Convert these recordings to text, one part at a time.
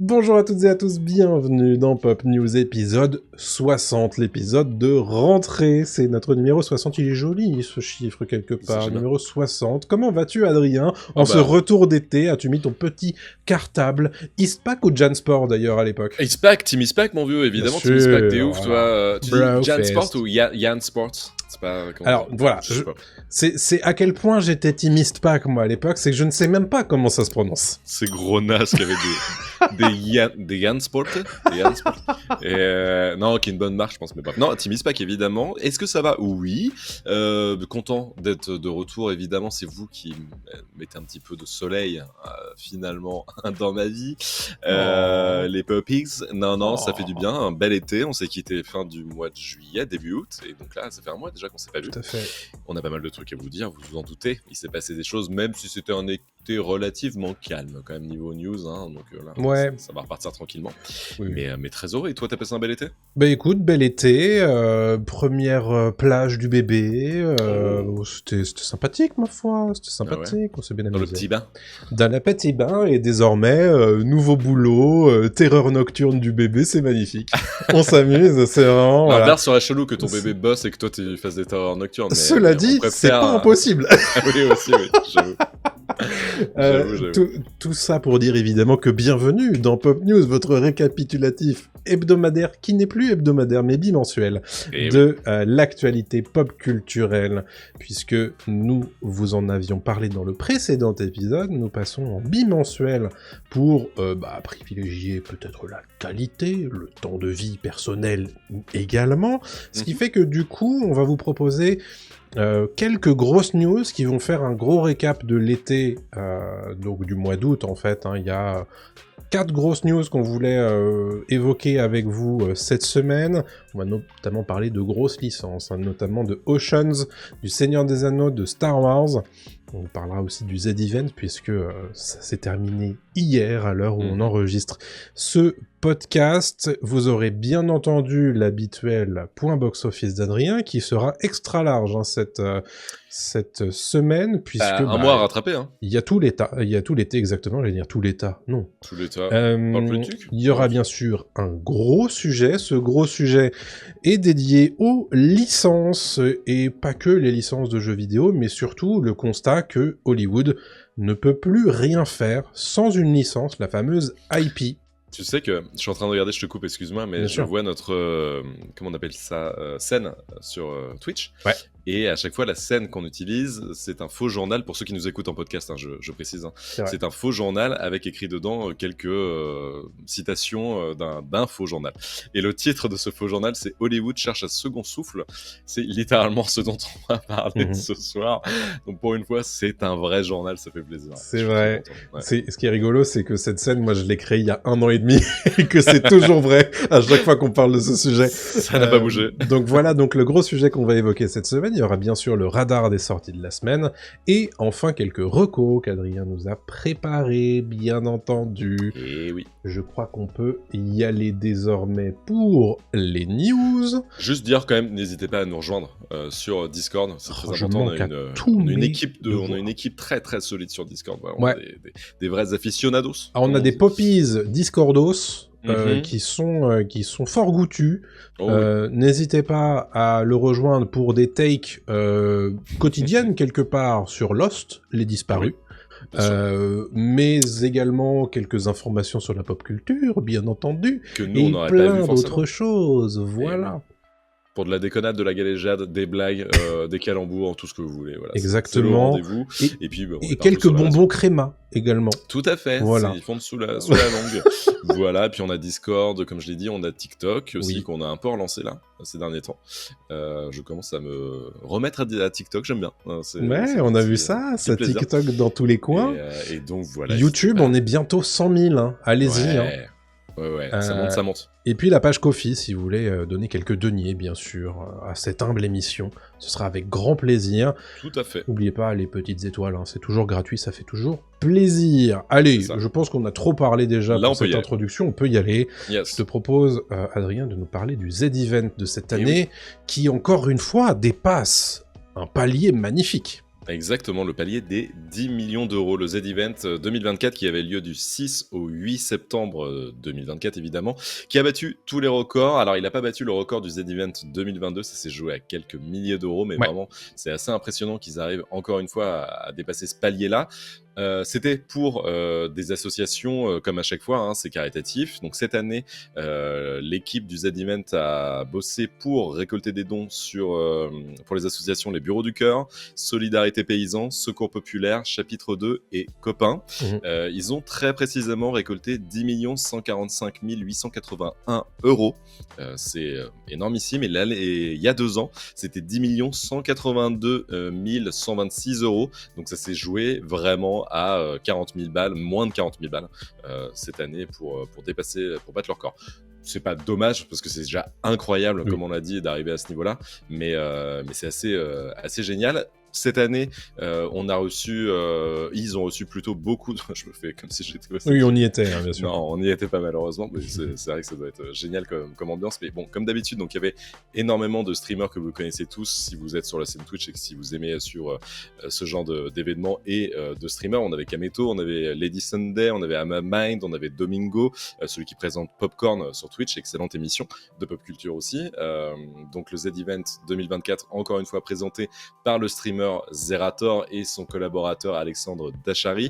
Bonjour à toutes et à tous, bienvenue dans Pop News épisode 60, l'épisode de rentrée. C'est notre numéro 60, il est joli ce chiffre quelque part, numéro 60. Comment vas-tu Adrien? En ce retour d'été, as-tu mis ton petit cartable Eastpak ou Jansport d'ailleurs à l'époque? Eastpak, Team Eastpak mon vieux, évidemment, Team Eastpak, t'es ouf toi. Tu dis Jansport ou Jansport? Alors voilà, c'est à quel point j'étais Team Eastpak moi à l'époque, c'est que je ne sais même pas comment ça se prononce. C'est gros nas qu'il y avait des Jansport. Non, qui est une bonne marque je pense, mais pas. Non, Team Eastpak évidemment. Est-ce que ça va? Oui. Content d'être de retour évidemment, c'est vous qui mettez un petit peu de soleil finalement dans ma vie. Les Puppies, non, ça fait du bien, un bel été, on s'est quitté fin du mois de juillet, début août, et donc là ça fait un mois déjà qu'on s'est pas vu. Tout à fait. On a pas mal de trucs à vous dire, vous vous en doutez. Il s'est passé des choses, même si c'était un été relativement calme quand même niveau news. Donc là, ça va repartir tranquillement. Oui. Mais très heureux. Et toi, t'as passé un bel été? Bah écoute, bel été. Première plage du bébé. C'était sympathique ma foi. C'était sympathique. Ouais. On s'est bien amusé. Dans le petit bain. Dans le petit bain. Et désormais, nouveau boulot, terreur nocturne du bébé. C'est magnifique. On s'amuse. C'est vraiment. L'inverse serait chelou que ton bébé bosse et que toi tu fasses des terreurs nocturnes. Cela dit, c'est pas impossible. Oui, aussi, oui, j'avoue. Tout ça pour dire évidemment que bienvenue dans Pop News, votre récapitulatif hebdomadaire qui n'est plus hebdomadaire mais bimensuel de l'actualité pop culturelle, puisque nous vous en avions parlé dans le précédent épisode. Nous passons en bimensuel pour privilégier peut-être la qualité, le temps de vie personnel également, ce qui fait que du coup on va vous proposer quelques grosses news qui vont faire un gros récap de l'été, donc du mois d'août en fait. Il y a 4 grosses news qu'on voulait évoquer avec vous cette semaine. On va notamment parler de grosses licences, notamment de Oceans, du Seigneur des Anneaux, de Star Wars. On parlera aussi du Z-Event puisque ça s'est terminé hier à l'heure où on enregistre ce podcast. Vous aurez bien entendu l'habituel point box-office d'Adrien qui sera extra large cette semaine puisque un mois à rattraper. Il y a tout l'été exactement. J'allais dire tout l'état. Non. Tout l'état. Il y aura bien sûr un gros sujet. Ce gros sujet est dédié aux licences et pas que les licences de jeux vidéo, mais surtout le constat que Hollywood ne peut plus rien faire sans une licence, la fameuse IP. Tu sais que je suis en train de regarder, je te coupe, excuse-moi, mais je vois notre, comment on appelle ça, scène sur Twitch. Ouais. Et à chaque fois, la scène qu'on utilise, c'est un faux journal, pour ceux qui nous écoutent en podcast, je précise. C'est un faux journal avec écrit dedans quelques citations d'un faux journal. Et le titre de ce faux journal, c'est Hollywood cherche un second souffle. C'est littéralement ce dont on va parler ce soir. Donc pour une fois, c'est un vrai journal, ça fait plaisir. C'est vrai. Ouais. Ce qui est rigolo, c'est que cette scène, moi je l'ai créée il y a 1 an et demi, et que c'est toujours vrai à chaque fois qu'on parle de ce sujet. Ça n'a pas bougé. Donc voilà, donc le gros sujet qu'on va évoquer cette semaine. Il y aura bien sûr le radar des sorties de la semaine, et enfin quelques recos qu'Adrien nous a préparés, bien entendu. Et oui. Je crois qu'on peut y aller désormais pour les news. Juste dire quand même, n'hésitez pas à nous rejoindre sur Discord, c'est très important. On a une équipe très très solide sur Discord. Voilà, des vrais aficionados. Alors, on a des poppies Discordos. Qui sont fort goûtus. N'hésitez pas à le rejoindre pour des takes quotidiennes quelque part sur Lost, les disparus. Mais également quelques informations sur la pop culture, bien entendu, que nous, on et plein d'autres choses. Voilà. Pour de la déconnade, de la galéjade, des blagues, des calembours, tout ce que vous voulez. Voilà. Exactement. C'est le rendez-vous. Et puis, quelques bonbons créma également. Tout à fait. Voilà. Ils font sous la langue. Voilà. Puis on a Discord, comme je l'ai dit, on a TikTok aussi, qu'on a un peu relancé là, ces derniers temps. Je commence à me remettre à TikTok, j'aime bien. On a vu ça TikTok dans tous les coins. Et donc voilà. YouTube, on est bientôt 100 000. Allez-y. Ouais, ça monte. Et puis la page Ko-fi, si vous voulez donner quelques deniers, bien sûr, à cette humble émission. Ce sera avec grand plaisir. Tout à fait. N'oubliez pas les petites étoiles, c'est toujours gratuit, ça fait toujours plaisir. Allez, je pense qu'on a trop parlé déjà pour cette introduction, on peut y aller. Yes. Je te propose, Adrien, de nous parler du Z-Event de cette année, qui encore une fois dépasse un palier magnifique. Exactement, le palier des 10 millions d'euros. Le Z-Event 2024 qui avait lieu du 6 au 8 septembre 2024 évidemment, qui a battu tous les records. Alors il n'a pas battu le record du Z-Event 2022, ça s'est joué à quelques milliers d'euros, mais vraiment c'est assez impressionnant qu'ils arrivent encore une fois à dépasser ce palier-là. C'était pour des associations comme à chaque fois, hein, c'est caritatif. Donc cette année, l'équipe du Z-Event a bossé pour récolter des dons pour les associations Les Bureaux du Cœur, Solidarité Paysans, Secours Populaire, Chapitre 2 et Copains. Ils ont très précisément récolté 10 145 881 euros. C'est énormissime. Et là, il y a 2 ans, c'était 10 182 126 euros. Donc ça s'est joué vraiment à 40 000 balles, moins de 40 000 balles cette année pour battre leur record. C'est pas dommage parce que c'est déjà incroyable, comme on l'a dit, d'arriver à ce niveau-là, mais c'est assez génial. Cette année, ils ont reçu plutôt beaucoup de... Je me fais comme si j'étais... Oui, on y était, hein, bien sûr. Non, on n'y était pas malheureusement, mais c'est vrai que ça doit être génial comme ambiance. Mais bon, comme d'habitude, donc il y avait énormément de streamers que vous connaissez tous si vous êtes sur la scène Twitch et que si vous aimez sur ce genre d'événements et de streamers. On avait Kameto, on avait Lady Sunday, on avait Amamind, on avait Domingo, celui qui présente Popcorn sur Twitch, excellente émission de pop culture aussi. Donc le Z-Event 2024, encore une fois présenté par le streamer Zerator et son collaborateur Alexandre Dachary.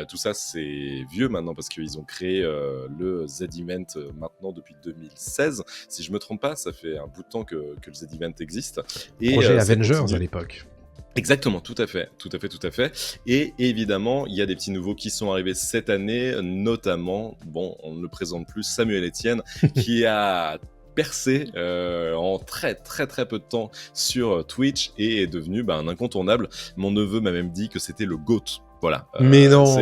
Tout ça c'est vieux maintenant parce qu'ils ont créé le Z-Event maintenant depuis 2016. Si je me trompe pas, ça fait un bout de temps que le Z-Event existe. Et projet Avengers à l'époque. Exactement, tout à fait. Et évidemment, il y a des petits nouveaux qui sont arrivés cette année, notamment, bon, on ne le présente plus, Samuel Etienne, qui a percé en très peu de temps sur Twitch et est devenu un incontournable. Mon neveu m'a même dit que c'était le GOAT. Voilà. Mais non.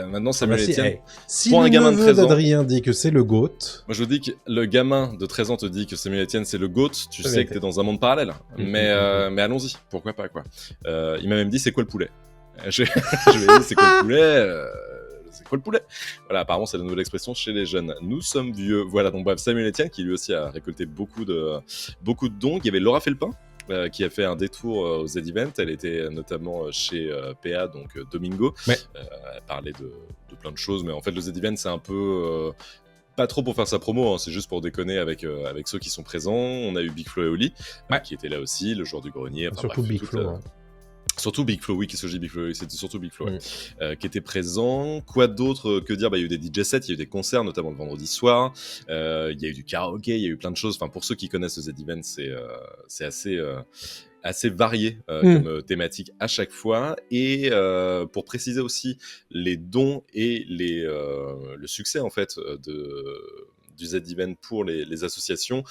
Maintenant Samuel Etienne. Si le neveu d'Adrien dit que c'est le GOAT. Moi je dis que le gamin de 13 ans te dit que Samuel Etienne c'est le GOAT, tu sais que t'es dans un monde parallèle. Mais allons-y, pourquoi pas quoi. Il m'a même dit c'est quoi le poulet. Je lui ai dit c'est quoi le poulet. C'est quoi le poulet? Voilà, apparemment c'est la nouvelle expression chez les jeunes. Nous sommes vieux. Voilà, donc bref, Samuel Etienne qui lui aussi a récolté beaucoup de dons. Il y avait Laura Felpin qui a fait un détour au Z-Event. Elle était notamment chez PA, donc Domingo. Elle parlait de plein de choses, mais en fait le Z-Event c'est un peu... pas trop pour faire sa promo, hein, c'est juste pour déconner avec ceux qui sont présents. On a eu Big Flo et Oli qui étaient là aussi, le jour du grenier. Enfin, surtout Big Flo. Surtout Big Flo, oui, qu'est-ce que je dis Big Flo, c'était surtout Big Flo, qui était présent. Quoi d'autre que dire? Il y a eu des DJ sets, il y a eu des concerts, notamment le vendredi soir. Il y a eu du karaoké, il y a eu plein de choses. Enfin, pour ceux qui connaissent le Z-Event, c'est assez varié comme thématique à chaque fois. Et pour préciser aussi les dons et le succès en fait du Z-Event pour les associations,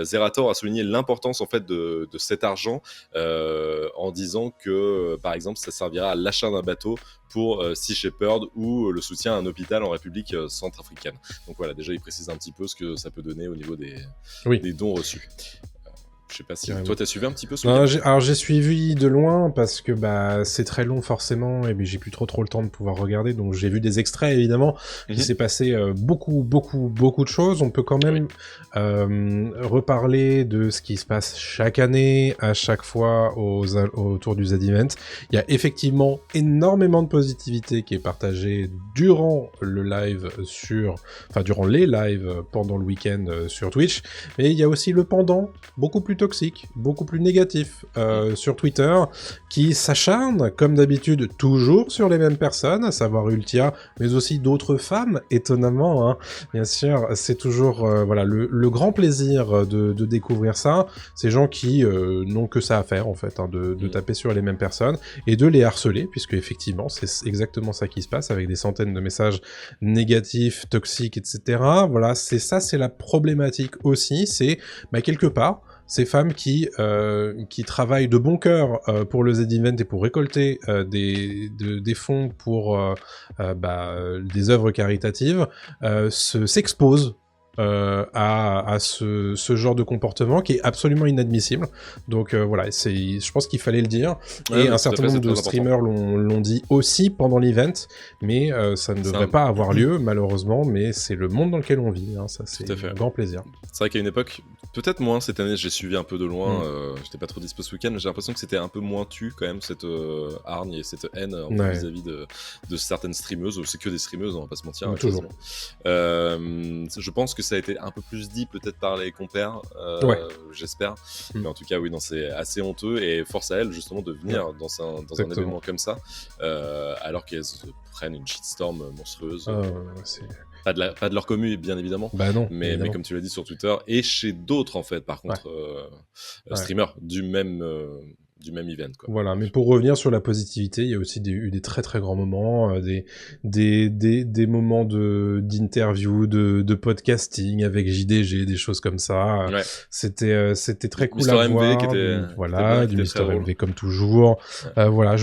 Zerator a souligné l'importance en fait de cet argent en disant que par exemple ça servira à l'achat d'un bateau pour Sea Shepherd ou le soutien à un hôpital en République centrafricaine. Donc voilà, déjà il précise un petit peu ce que ça peut donner au niveau des dons reçus. Je sais pas si toi t'as suivi un petit peu ce alors j'ai suivi de loin parce que c'est très long forcément et j'ai plus trop le temps de pouvoir regarder, donc j'ai vu des extraits évidemment. Il s'est passé beaucoup de choses. On peut quand même reparler de ce qui se passe chaque année, à chaque fois autour du Z-Event. Il y a effectivement énormément de positivité qui est partagée durant le live durant les lives pendant le week-end sur Twitch, mais il y a aussi le pendant beaucoup plus toxique, beaucoup plus négatif sur Twitter, qui s'acharne, comme d'habitude, toujours sur les mêmes personnes, à savoir Ultia, mais aussi d'autres femmes, étonnamment, hein. Bien sûr, c'est toujours le grand plaisir de découvrir ça, ces gens qui n'ont que ça à faire, en fait, hein, de taper sur les mêmes personnes, et de les harceler, puisque effectivement, c'est exactement ça qui se passe, avec des centaines de messages négatifs, toxiques, etc. Voilà, c'est la problématique aussi, c'est, quelque part, ces femmes qui travaillent de bon cœur pour le Z-Event et pour récolter des fonds pour des œuvres caritatives s'exposent à ce genre de comportement qui est absolument inadmissible. Donc voilà, je pense qu'il fallait le dire. Et un certain nombre de streamers l'ont dit aussi pendant l'event, mais ça ne devrait pas avoir lieu, malheureusement, mais c'est le monde dans lequel on vit, hein, ça c'est un grand plaisir. C'est vrai qu'à une époque, peut-être moins cette année, j'ai suivi un peu de loin, j'étais pas trop dispo ce week-end, mais j'ai l'impression que c'était un peu moins quand même, cette hargne et cette haine vis-à-vis de certaines streameuses, c'est que des streameuses, on va pas se mentir. Toujours. Je pense que ça a été un peu plus dit peut-être par les compères, j'espère, mais en tout cas oui, non, c'est assez honteux et force à elles justement de venir dans un événement comme ça, alors qu'elles prennent une shitstorm monstrueuse. Pas de leur commu, bien évidemment, mais comme tu l'as dit sur Twitter, et chez d'autres en fait, par contre, streamers du même event, quoi. Voilà, mais pour revenir sur la positivité, il y a aussi eu des très très grands moments, des moments d'interview, de podcasting avec JDG, des choses comme ça. C'était très cool à voir. Qui était, voilà, du Mister MV comme toujours. Voilà,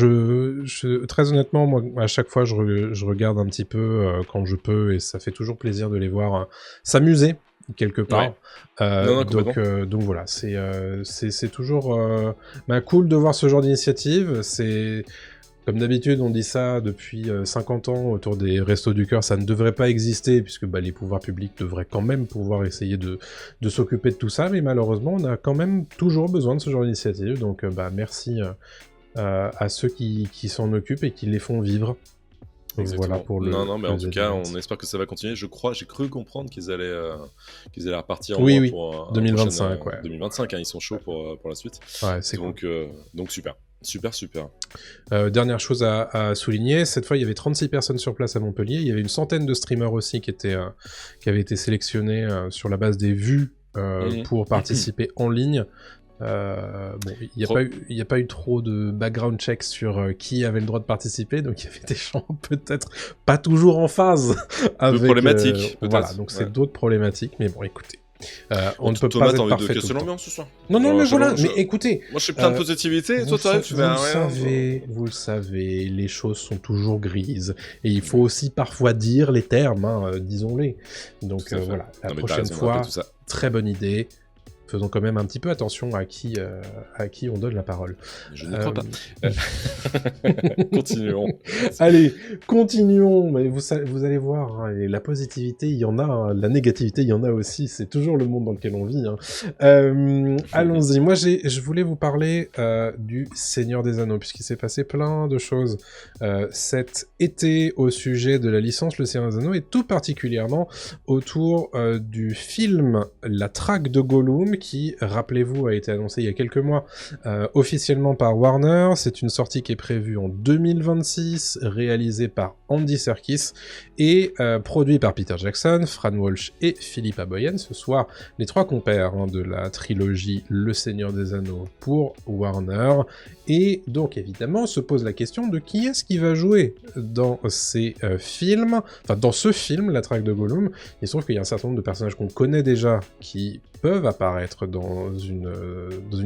très honnêtement, moi à chaque fois je regarde un petit peu quand je peux, et ça fait toujours plaisir de les voir s'amuser quelque part. Donc voilà, c'est toujours cool de voir ce genre d'initiative. C'est comme d'habitude, on dit ça depuis 50 ans autour des Restos du Cœur, ça ne devrait pas exister puisque les pouvoirs publics devraient quand même pouvoir essayer de s'occuper de tout ça, mais malheureusement, on a quand même toujours besoin de ce genre d'initiative. Donc merci à ceux qui s'en occupent et qui les font vivre. Voilà pour mais en tout cas, on espère que ça va continuer. J'ai cru comprendre qu'ils allaient repartir pour 2025. 2025, ils sont chauds pour la suite. C'est donc super. Dernière chose à souligner, cette fois il y avait 36 personnes sur place à Montpellier, il y avait une centaine de streamers aussi qui avaient été sélectionnés sur la base des vues pour participer en ligne. Il n'y a pas eu trop de background check sur qui avait le droit de participer, donc il y avait des gens peut-être pas toujours en phase avec... problématiques, peut-être. Voilà, donc c'est d'autres problématiques, mais bon, écoutez. On ne peut pas être parfait. T'as envie de casser l'ambiance ce soir? Non, mais voilà, mais écoutez... Moi, je suis plein de positivité, toi, vous le savez, les choses sont toujours grises, et il faut aussi parfois dire les termes, disons-les. Donc voilà, la prochaine fois, très bonne idée. Faisons quand même un petit peu attention à qui on donne la parole. Je ne crois pas. Continuons. Allez, continuons. Mais vous allez voir, hein, la positivité, il y en a, hein, la négativité, il y en a aussi. C'est toujours le monde dans lequel on vit. Hein. Allons-y. Moi, je voulais vous parler du Seigneur des Anneaux, puisqu'il s'est passé plein de choses cet été au sujet de la licence Le Seigneur des Anneaux, et tout particulièrement autour du film La Traque de Gollum, qui, rappelez-vous, a été annoncé il y a quelques mois officiellement par Warner. C'est une sortie qui est prévue en 2026, réalisée par Andy Serkis et produit par Peter Jackson, Fran Walsh et Philippa Boyen. Ce soir, les trois compères de la trilogie Le Seigneur des Anneaux pour Warner. Et donc, évidemment, se pose la question de qui est-ce qui va jouer dans ces films, enfin, dans ce film, La Traque de Gollum. Il se trouve qu'il y a un certain nombre de personnages qu'on connaît déjà qui peuvent apparaître dans une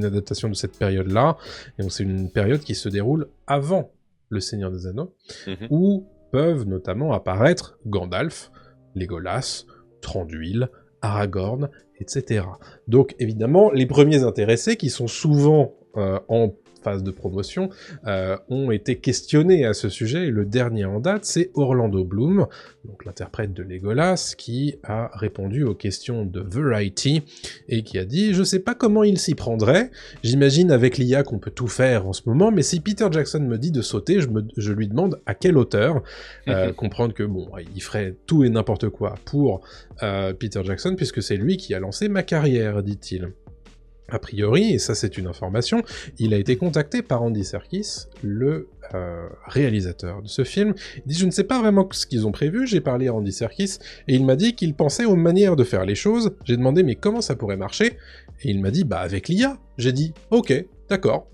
adaptation de cette période-là. Et donc, c'est une période qui se déroule avant Le Seigneur des Anneaux, où peuvent notamment apparaître Gandalf, Legolas, Thranduil, Aragorn, etc. Donc, évidemment, les premiers intéressés, qui sont souvent en phase de promotion, ont été questionnés à ce sujet, et le dernier en date, c'est Orlando Bloom, donc l'interprète de Legolas, qui a répondu aux questions de Variety, et qui a dit « Je sais pas comment il s'y prendrait, j'imagine avec l'IA qu'on peut tout faire en ce moment, mais si Peter Jackson me dit de sauter, je lui demande à quelle hauteur, comprendre que, bon, il ferait tout et n'importe quoi pour Peter Jackson, puisque c'est lui qui a lancé ma carrière, dit-il. » A priori, et ça c'est une information, il a été contacté par Andy Serkis, le réalisateur de ce film. Il dit « Je ne sais pas vraiment ce qu'ils ont prévu, j'ai parlé à Andy Serkis, et il m'a dit qu'il pensait aux manières de faire les choses. J'ai demandé « Mais comment ça pourrait marcher ?» Et il m'a dit « Bah avec l'IA !» J'ai dit « Ok, d'accord. »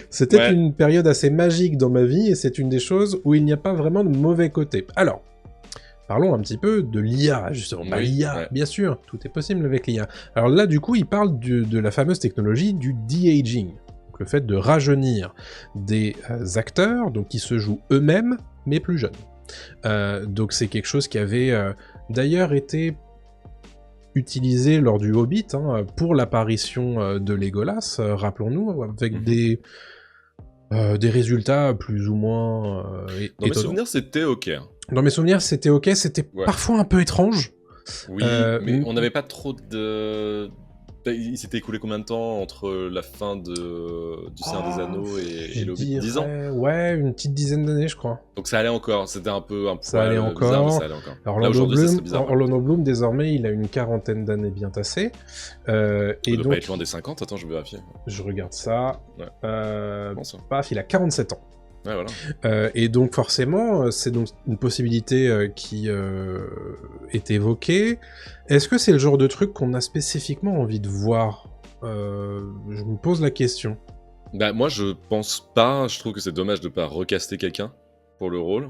C'était une période assez magique dans ma vie, et c'est une des choses où il n'y a pas vraiment de mauvais côté. Alors, parlons un petit peu de l'IA, justement. L'IA, bien sûr, tout est possible avec l'IA. Alors là, du coup, il parle de la fameuse technologie du de-aging, donc le fait de rajeunir des acteurs, donc qui se jouent eux-mêmes, mais plus jeunes. Donc c'est quelque chose qui avait d'ailleurs été utilisé lors du Hobbit pour l'apparition de Legolas, rappelons-nous, avec des résultats plus ou moins Dans mes souvenirs, c'était ok. Dans mes souvenirs, c'était ok, c'était parfois un peu étrange. Oui, mais on n'avait pas trop de... Il s'était écoulé combien de temps entre la fin du Seigneur des Anneaux et le Hobbit? 10 ans? Ouais, une petite dizaine d'années, je crois. Donc ça allait encore, c'était un peu ça allait encore. Bizarre, mais ça allait encore. Orlando Bloom, désormais, il a une quarantaine d'années bien tassées. Il doit pas être loin des 50, attends, je vais vérifier. Je regarde ça. Ouais. Paf, il a 47 ans. Ouais, voilà. Et donc forcément, c'est donc une possibilité qui est évoquée. Est-ce que c'est le genre de truc qu'on a spécifiquement envie de voir? Je me pose la question. Bah, moi, je pense pas. Je trouve que c'est dommage de pas recaster quelqu'un pour le rôle.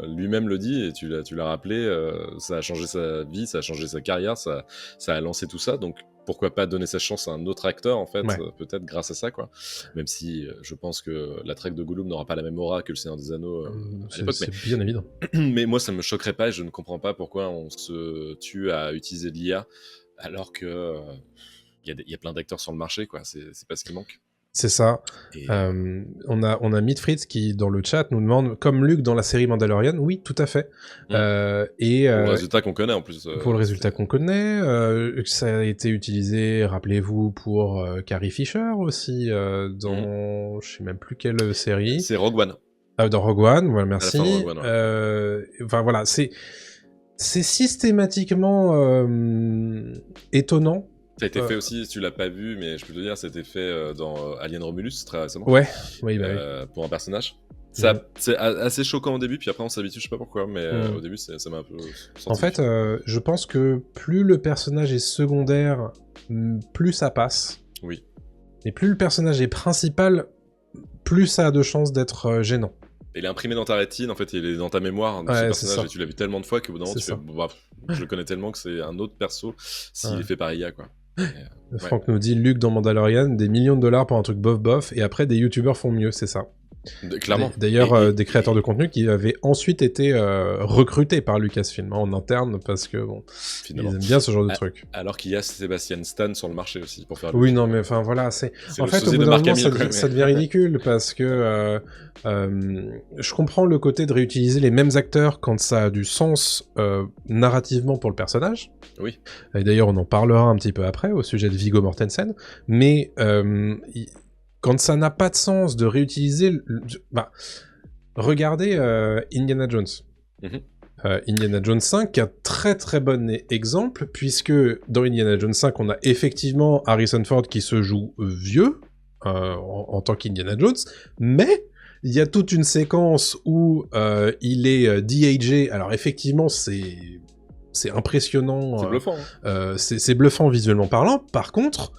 Lui-même le dit, et tu l'as rappelé, ça a changé sa vie, ça a changé sa carrière, ça a lancé tout ça. Donc pourquoi pas donner sa chance à un autre acteur, en fait, peut-être grâce à ça, quoi. Même si je pense que la traque de Gollum n'aura pas la même aura que le Seigneur des Anneaux à l'époque. C'est bien évident. Mais moi, ça me choquerait pas et je ne comprends pas pourquoi on se tue à utiliser de l'IA alors que y a plein d'acteurs sur le marché, quoi. C'est pas ce qui manque. C'est ça. On a Midfritz qui, dans le chat, nous demande, comme Luke dans la série Mandalorian, oui, tout à fait. Pour le résultat qu'on connaît, en plus. Pour le résultat qu'on connaît, ça a été utilisé, rappelez-vous, pour Carrie Fisher aussi, dans, je sais même plus quelle série. C'est Rogue One. Dans Rogue One, voilà, merci. Rogue One, enfin, voilà, c'est systématiquement étonnant. Ça a été fait aussi, si tu l'as pas vu, mais je peux te dire, ça a été fait dans Alien Romulus très récemment. Ouais, oui, bah oui. Pour un personnage. Ça, c'est assez choquant au début, puis après on s'habitue, je sais pas pourquoi, mais au début ça m'a un peu senti. En fait, je pense que plus le personnage est secondaire, plus ça passe. Oui. Et plus le personnage est principal, plus ça a de chances d'être gênant. Il est imprimé dans ta rétine, en fait, il est dans ta mémoire de ce personnage, et tu l'as vu tellement de fois qu'au bout d'un moment, tu fais, je le connais tellement que c'est un autre perso s'il est fait par IA, quoi. Franck nous dit Luke dans Mandalorian, des millions de dollars pour un truc bof, et après des youtubeurs font mieux, c'est ça. Clairement. D'ailleurs, des créateurs de contenu qui avaient ensuite été recrutés par Lucasfilm en interne parce que bon, ils aiment bien ce genre de truc. Alors qu'il y a Sebastian Stan sur le marché aussi pour faire. Oui, non, mais enfin voilà, c'est en fait au bout d'un moment ça devient ridicule parce que je comprends le côté de réutiliser les mêmes acteurs quand ça a du sens narrativement pour le personnage. Oui. Et d'ailleurs, on en parlera un petit peu après au sujet de Viggo Mortensen, mais quand ça n'a pas de sens de réutiliser... regardez Indiana Jones. Indiana Jones 5, un très très bon exemple, puisque dans Indiana Jones 5, on a effectivement Harrison Ford qui se joue vieux, en tant qu'Indiana Jones, mais il y a toute une séquence où il est de-agé. Alors effectivement, c'est impressionnant. C'est bluffant. C'est bluffant visuellement parlant. Par contre...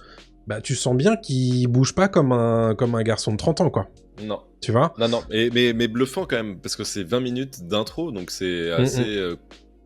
tu sens bien qu'il bouge pas comme un garçon de 30 ans, quoi. Non. Tu vois ? Non. Mais bluffant quand même, parce que c'est 20 minutes d'intro, donc c'est assez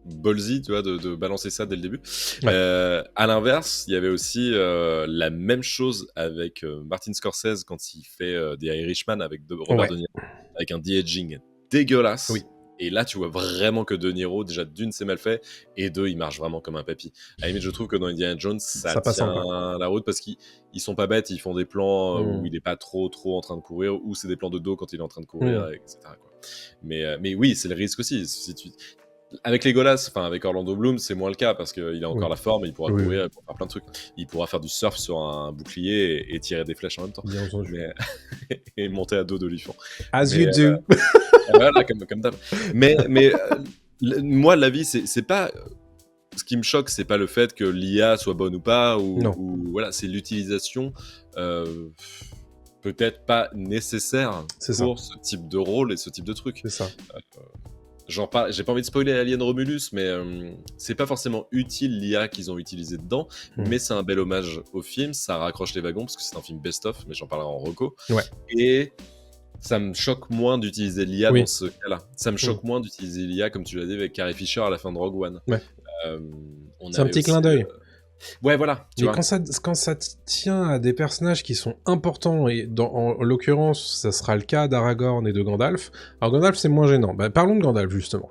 ballsy, tu vois, de balancer ça dès le début. À l'inverse, il y avait aussi la même chose avec Martin Scorsese quand il fait des Irishman avec Robert De Niro, avec un de-aging dégueulasse. Oui. Et là, tu vois vraiment que De Niro, déjà, d'une, c'est mal fait, et deux, il marche vraiment comme un papy. À la limite, je trouve que dans Indiana Jones, ça tient la route parce qu'ils sont pas bêtes, ils font des plans où il est pas trop en train de courir, ou c'est des plans de dos quand il est en train de courir, etc. Quoi. Mais oui, c'est le risque aussi. Avec Legolas, enfin avec Orlando Bloom, c'est moins le cas parce qu'il a encore la forme, il pourra courir, il pourra faire plein de trucs. Il pourra faire du surf sur un bouclier et tirer des flèches en même temps. Bien entendu. Et monter à dos d'Olifant. As you do. Voilà, comme d'hab. Mais moi, la vie, c'est pas. Ce qui me choque, c'est pas le fait que l'IA soit bonne ou pas, ou voilà, c'est l'utilisation peut-être pas nécessaire pour ce type de rôle et ce type de truc. C'est ça. J'en parle, j'ai pas envie de spoiler Alien Romulus, mais c'est pas forcément utile l'IA qu'ils ont utilisé dedans, mais c'est un bel hommage au film, ça raccroche les wagons parce que c'est un film best-of, mais j'en parlerai en reco. Et ça me choque moins d'utiliser l'IA dans ce cas-là. Ça me choque moins d'utiliser l'IA, comme tu l'as dit, avec Carrie Fisher à la fin de Rogue One. C'est un petit clin d'œil. Ouais, voilà. Mais quand ça tient à des personnages qui sont importants, et en l'occurrence, ça sera le cas d'Aragorn et de Gandalf. Alors Gandalf, c'est moins gênant. Parlons de Gandalf, justement.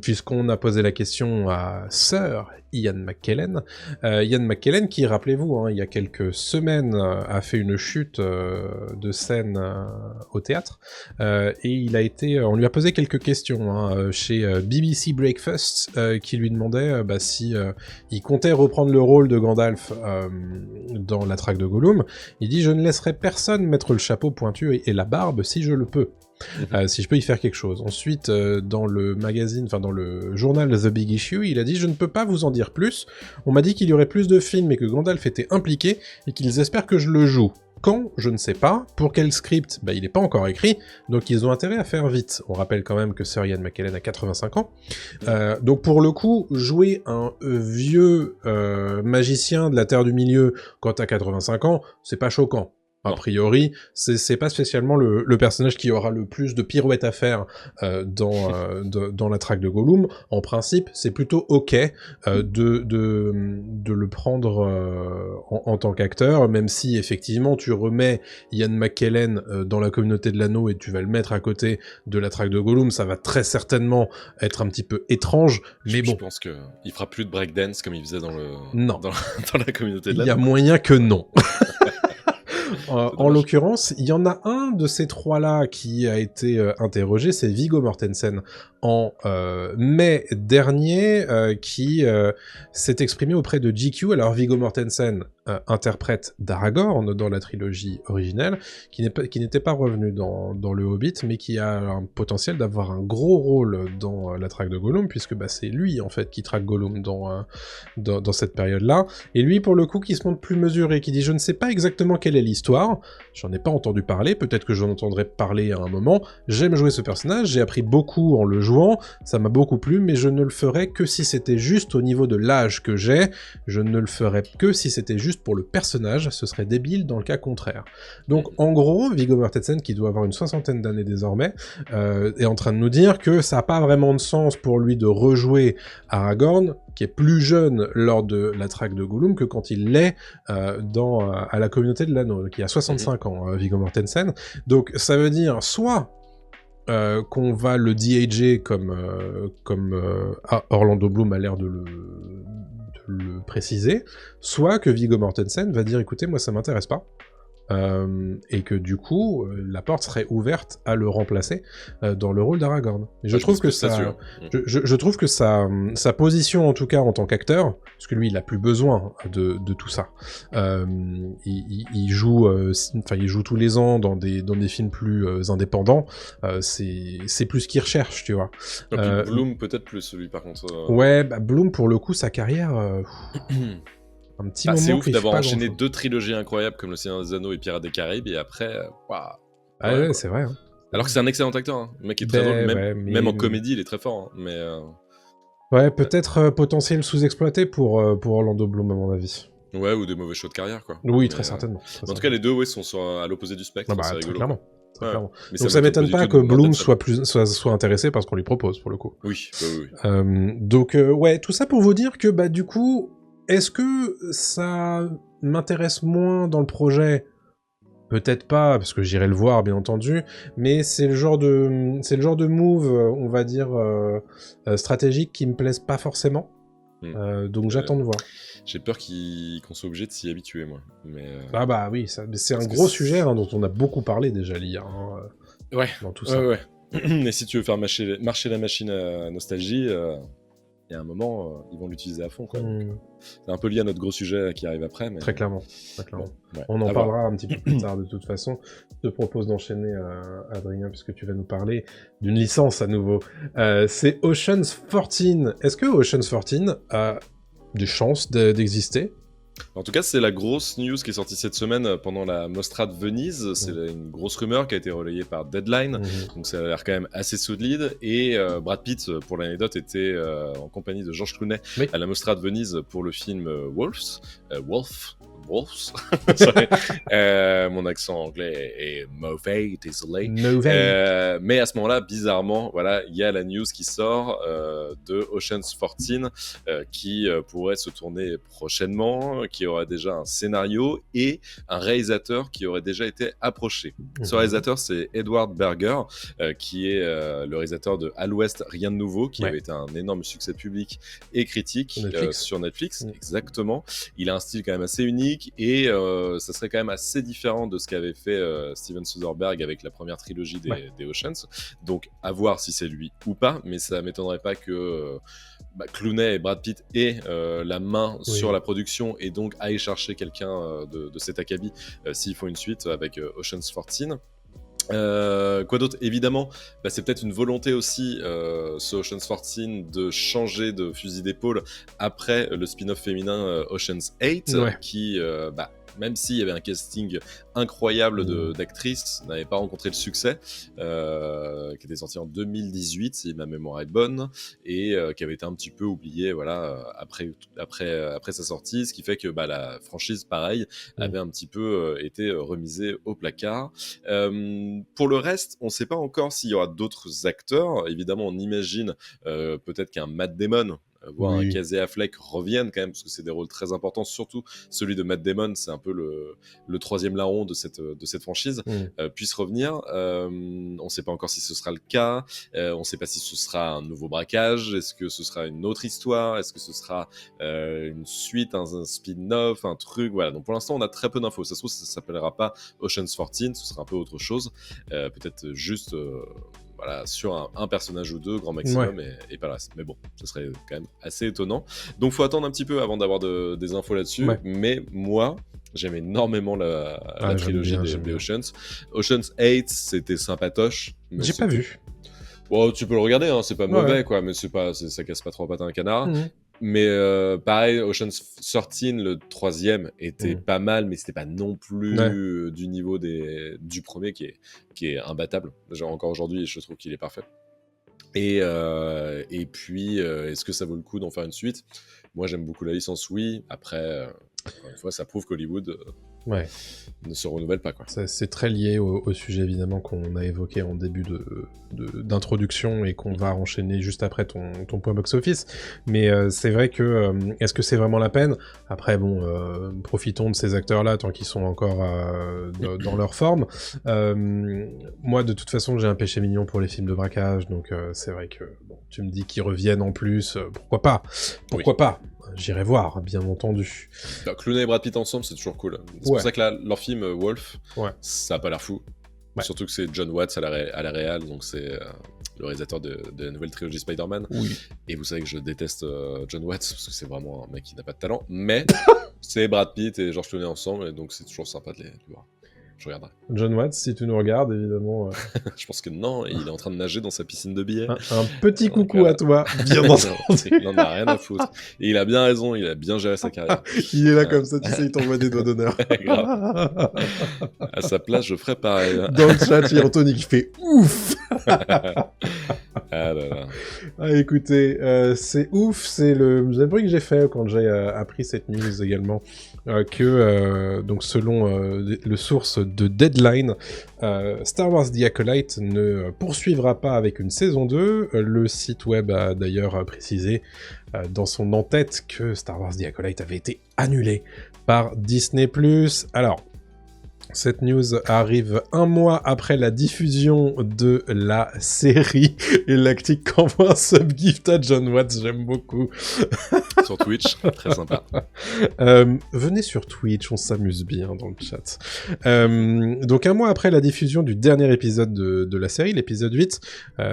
Puisqu'on a posé la question à Sir Ian McKellen. Ian McKellen, qui, rappelez-vous, il y a quelques semaines, a fait une chute de scène au théâtre. Et on lui a posé quelques questions chez BBC Breakfast, qui lui demandait si il comptait reprendre le rôle de Gandalf dans la traque de Gollum. Il dit « Je ne laisserai personne mettre le chapeau pointu et la barbe si je le peux. » si je peux y faire quelque chose. Ensuite, dans le magazine, dans le journal The Big Issue, il a dit « Je ne peux pas vous en dire plus. On m'a dit qu'il y aurait plus de films et que Gandalf était impliqué et qu'ils espèrent que je le joue. Quand, je ne sais pas. Pour quel script, il n'est pas encore écrit, donc ils ont intérêt à faire vite. » On rappelle quand même que Sir Ian McKellen a 85 ans. Donc pour le coup, jouer un vieux magicien de la Terre du Milieu quand t'as 85 ans, c'est pas choquant. A priori, c'est pas spécialement le personnage qui aura le plus de pirouettes à faire dans la traque de Gollum. En principe, c'est plutôt ok de le prendre en tant qu'acteur, même si effectivement tu remets Ian McKellen dans la communauté de l'anneau et tu vas le mettre à côté de la traque de Gollum, ça va très certainement être un petit peu étrange, mais bon. Je pense qu'il fera plus de breakdance comme il faisait dans la communauté de l'anneau. Il y a moyen que non. En l'occurrence, il y en a un de ces trois-là qui a été interrogé, c'est Viggo Mortensen, en mai dernier, qui s'est exprimé auprès de GQ. Alors Viggo Mortensen interprète d'Aragorn dans la trilogie originelle, qui n'était pas revenu dans le Hobbit, mais qui a un potentiel d'avoir un gros rôle dans la traque de Gollum, puisque c'est lui en fait qui traque Gollum dans cette période-là. Et lui, pour le coup, qui se montre plus mesuré, qui dit « Je ne sais pas exactement quelle est l'histoire, j'en ai pas entendu parler, peut-être que j'en entendrai parler à un moment, j'aime jouer ce personnage, j'ai appris beaucoup en le jouant, ça m'a beaucoup plu, mais je ne le ferais que si c'était juste au niveau de l'âge que j'ai, je ne le ferais que si c'était juste pour le personnage, ce serait débile dans le cas contraire. » Donc en gros, Viggo Mortensen, qui doit avoir une 60aine d'années désormais, est en train de nous dire que ça n'a pas vraiment de sens pour lui de rejouer Aragorn, qui est plus jeune lors de la traque de Gollum que quand il l'est à la communauté de l'anneau, qui a 65 ans, Viggo Mortensen. Donc ça veut dire soit qu'on va le de-ager comme Orlando Bloom a l'air de le préciser, soit que Viggo Mortensen va dire « Écoutez, moi ça m'intéresse pas ». Et que du coup, la porte serait ouverte à le remplacer dans le rôle d'Aragorn. Et je trouve que je trouve que sa position, en tout cas en tant qu'acteur, parce que lui, il a plus besoin de tout ça. Il joue tous les ans dans des films plus indépendants. C'est plus ce qu'il recherche, tu vois. Et puis Bloom peut-être plus, celui par contre. Ouais, Bloom pour le coup, sa carrière. Un petit moment c'est ouf d'avoir enchaîné deux trilogies incroyables comme Le Seigneur des Anneaux et Pirates des Caraïbes, et après, ouais, c'est vrai. Hein. Alors que c'est un excellent acteur, le mec est très drôle, même en comédie, il est très fort. Mais ouais, peut-être potentiel sous-exploité pour Orlando Bloom, à mon avis. Ouais, ou des mauvais choix de carrière, quoi. Oui, très certainement. En tout cas, les deux, sont à l'opposé du spectre, c'est rigolo. Clairement. Clairement. Donc ça m'étonne pas que Bloom soit intéressé par ce qu'on lui propose, pour le coup. Oui. Donc, ouais, tout ça pour vous dire que, du coup, est-ce que ça m'intéresse moins dans le projet ? Peut-être pas, parce que j'irai le voir, bien entendu, mais c'est le genre de move, on va dire, stratégique qui me plaise pas forcément. Donc j'attends de voir. J'ai peur qu'on soit obligé de s'y habituer, moi. Mais oui, c'est un gros sujet dont on a beaucoup parlé déjà hier. Dans tout ça. Ouais. Et si tu veux faire marcher la machine à nostalgie, il y a un moment, ils vont l'utiliser à fond, quoi. C'est un peu lié à notre gros sujet qui arrive après. Mais... Très clairement. Bon, on en parlera un petit peu plus tard, de toute façon. Je te propose d'enchaîner, Adrien, puisque tu vas nous parler d'une licence à nouveau. C'est Ocean's 14. Est-ce que Ocean's 14 a des chances d'exister ? En tout cas, c'est la grosse news qui est sortie cette semaine pendant la Mostra de Venise. C'est une grosse rumeur qui a été relayée par Deadline. Donc ça a l'air quand même assez solide. Et Brad Pitt, pour l'anecdote, était en compagnie de George Clooney à la Mostra de Venise pour le film Wolf Wolves. Mon accent anglais est mauvais, désolé. Mais à ce moment-là, bizarrement, voilà, il y a la news qui sort de Ocean's 14 qui pourrait se tourner prochainement, qui aura déjà un scénario et un réalisateur qui aurait déjà été approché. Ce réalisateur, c'est Edward Berger, qui est le réalisateur de À l'Ouest, rien de nouveau, qui avait été un énorme succès public et critique sur Netflix. Exactement. Il a un style quand même assez unique et ça serait quand même assez différent de ce qu'avait fait Steven Soderbergh avec la première trilogie des Oceans. Donc à voir si c'est lui ou pas, mais ça m'étonnerait pas que Clooney et Brad Pitt aient la main sur la production et donc aillent chercher quelqu'un de cet acabit s'ils font une suite avec Ocean's 14. Quoi d'autre? Évidemment, c'est peut-être une volonté aussi, ce Ocean's 14, de changer de fusil d'épaule après le spin-off féminin Ocean's 8, qui, même s'il y avait un casting incroyable d'actrices, n'avait pas rencontré le succès, qui était sorti en 2018, si ma mémoire est bonne, et qui avait été un petit peu oublié après sa sortie, ce qui fait que la franchise, pareil, avait un petit peu été remisée au placard. Pour le reste, on ne sait pas encore s'il y aura d'autres acteurs. Évidemment, on imagine peut-être qu'un Matt Damon, voire un Casey Affleck reviennent quand même, parce que c'est des rôles très importants, surtout celui de Matt Damon, c'est un peu le troisième larron de cette franchise, puisse revenir. On ne sait pas encore si ce sera le cas, on ne sait pas si ce sera un nouveau braquage, est-ce que ce sera une autre histoire, est-ce que ce sera une suite, un spin-off, un truc, voilà. Donc pour l'instant, on a très peu d'infos. Ça se trouve, ça ne s'appellera pas Ocean's 14, ce sera un peu autre chose, peut-être juste... sur un personnage ou deux, grand maximum, et pas le reste. Mais bon, ce serait quand même assez étonnant. Donc, faut attendre un petit peu avant d'avoir des infos là-dessus. Mais moi, j'aime énormément la trilogie des Oceans. Ocean's 8, c'était sympatoche. J'ai pas vu. Bon, tu peux le regarder, hein, c'est pas mauvais, quoi, mais ça casse pas trop patin à un canard. Mais pareil, Ocean's 13, le troisième, était pas mal, mais c'était pas non plus du niveau du premier qui est imbattable. Genre encore aujourd'hui, je trouve qu'il est parfait. Et puis, est-ce que ça vaut le coup d'en faire une suite? Moi, j'aime beaucoup la licence, oui. Après, encore une fois, ça prouve qu'Hollywood ne se renouvelle pas, quoi. C'est très lié au sujet, évidemment, qu'on a évoqué en début d'introduction et qu'on va enchaîner juste après ton point box-office. Mais c'est vrai que... est-ce que c'est vraiment la peine? Après, bon, profitons de ces acteurs-là tant qu'ils sont encore dans leur forme. Moi, de toute façon, j'ai un péché mignon pour les films de braquage, donc c'est vrai que bon, tu me dis qu'ils reviennent en plus, pourquoi pas? Pourquoi pas? J'irai voir, bien entendu. Clooney et Brad Pitt ensemble, c'est toujours cool. C'est pour ça que là, leur film Wolf, ça a pas l'air fou. Surtout que c'est John Watts à la réal, donc c'est le réalisateur de la nouvelle trilogie Spider-Man. Et vous savez que je déteste John Watts, parce que c'est vraiment un mec qui n'a pas de talent. Mais c'est Brad Pitt et George Clooney ensemble, et donc c'est toujours sympa de les voir. Je regarderai. John Watts, si tu nous regardes, évidemment. Je pense que non, il est en train de nager dans sa piscine de billets. Un petit coucou à toi, bien entendu. Il en a rien à foutre. Et il a bien raison, il a bien géré sa carrière. Il est là comme ça, tu sais, il t'envoie des doigts d'honneur. À sa place, je ferais pareil. Dans le chat, il y a Anthony qui fait ouf. Écoutez, c'est ouf, c'est le bruit que j'ai fait quand j'ai appris cette news également, que donc selon le source de Deadline, Star Wars The Acolyte ne poursuivra pas avec une saison 2. Le site web a d'ailleurs précisé dans son en-tête que Star Wars The Acolyte avait été annulé par Disney+. Alors, cette news arrive un mois après la diffusion de la série, et Lactic envoie un sub-gift à John Watts, j'aime beaucoup. Sur Twitch, très sympa. Venez sur Twitch, on s'amuse bien dans le chat. Donc un mois après la diffusion du dernier épisode de la série, l'épisode 8,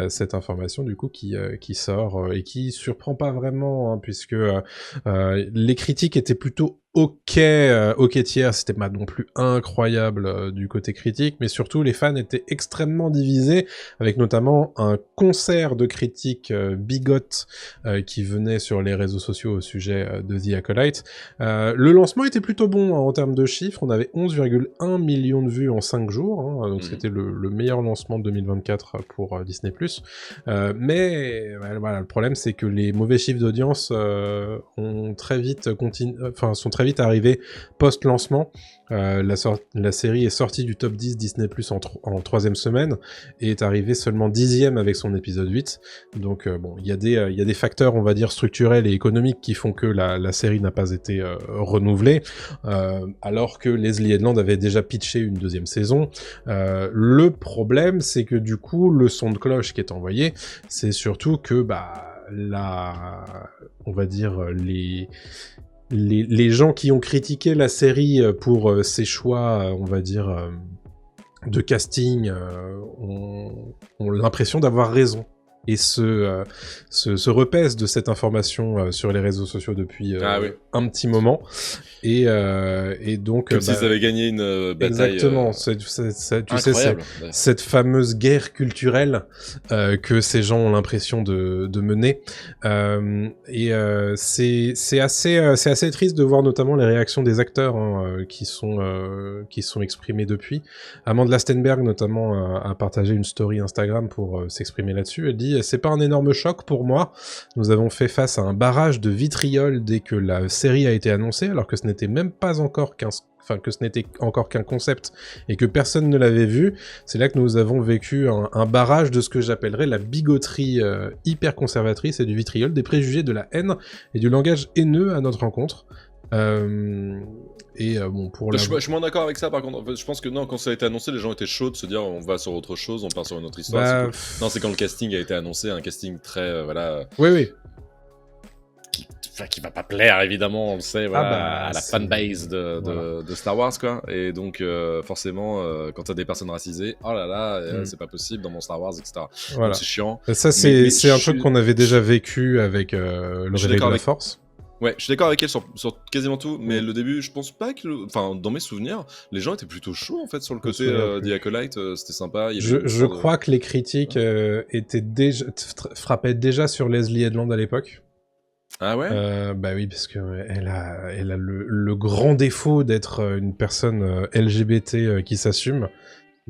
cette information du coup qui sort et qui surprend pas vraiment, hein, puisque les critiques étaient plutôt ok tiers, c'était pas non plus incroyable du côté critique, mais surtout les fans étaient extrêmement divisés, avec notamment un concert de critiques bigotes qui venait sur les réseaux sociaux au sujet de The Acolyte. Le lancement était plutôt bon, hein, en termes de chiffres, on avait 11,1 millions de vues en 5 jours, hein, donc c'était le meilleur lancement de 2024 pour Disney+. Mais voilà, le problème c'est que les mauvais chiffres d'audience sont très vite très vite arrivé post-lancement. La série est sortie du top 10 Disney+, en troisième semaine, et est arrivée seulement 10e avec son épisode 8. Donc bon, il y a des facteurs, on va dire, structurels et économiques qui font que la série n'a pas été renouvelée, alors que Leslie Headland avait déjà pitché une deuxième saison. Le problème, c'est que du coup, le son de cloche qui est envoyé, c'est surtout que on va dire les gens qui ont critiqué la série pour ses choix, on va dire, de casting, ont l'impression d'avoir raison. Et se repaissent de cette information sur les réseaux sociaux depuis un petit moment. Et donc... Comme s'ils avaient gagné une bataille... Exactement. Tu sais, cette fameuse guerre culturelle que ces gens ont l'impression de mener. C'est assez triste de voir notamment les réactions des acteurs qui sont exprimées depuis. Amanda Stenberg, notamment, a partagé une story Instagram pour s'exprimer là-dessus. Elle dit « C'est pas un énorme choc pour moi. Nous avons fait face à un barrage de vitriol dès que la série a été annoncée, alors que ce n'était même pas encore qu'un concept et que personne ne l'avait vu. C'est là que nous avons vécu un barrage de ce que j'appellerais la bigoterie hyper conservatrice et du vitriol, des préjugés, de la haine et du langage haineux à notre rencontre. » Bon, je suis moins d'accord avec ça, par contre. En fait, je pense que non, quand ça a été annoncé, les gens étaient chauds de se dire on va sur autre chose, on part sur une autre histoire. Cool. Non, c'est quand le casting a été annoncé, un casting très Oui. Qui va pas plaire, évidemment, on le sait, à la fanbase de Star Wars, quoi. Et donc, forcément, quand t'as des personnes racisées, oh là là, c'est pas possible dans mon Star Wars, etc. Voilà. Donc c'est chiant. Et ça, c'est un truc qu'on avait déjà vécu avec le Réveil de la Force. Ouais, je suis d'accord avec elle sur quasiment tout, mais le début, je pense pas que... Enfin, dans mes souvenirs, les gens étaient plutôt chauds, en fait, sur le côté The Acolyte, c'était sympa. Je crois que les critiques frappaient déjà sur Leslie Headland à l'époque. Ah ouais Bah oui, parce que elle a le grand défaut d'être une personne LGBT qui s'assume.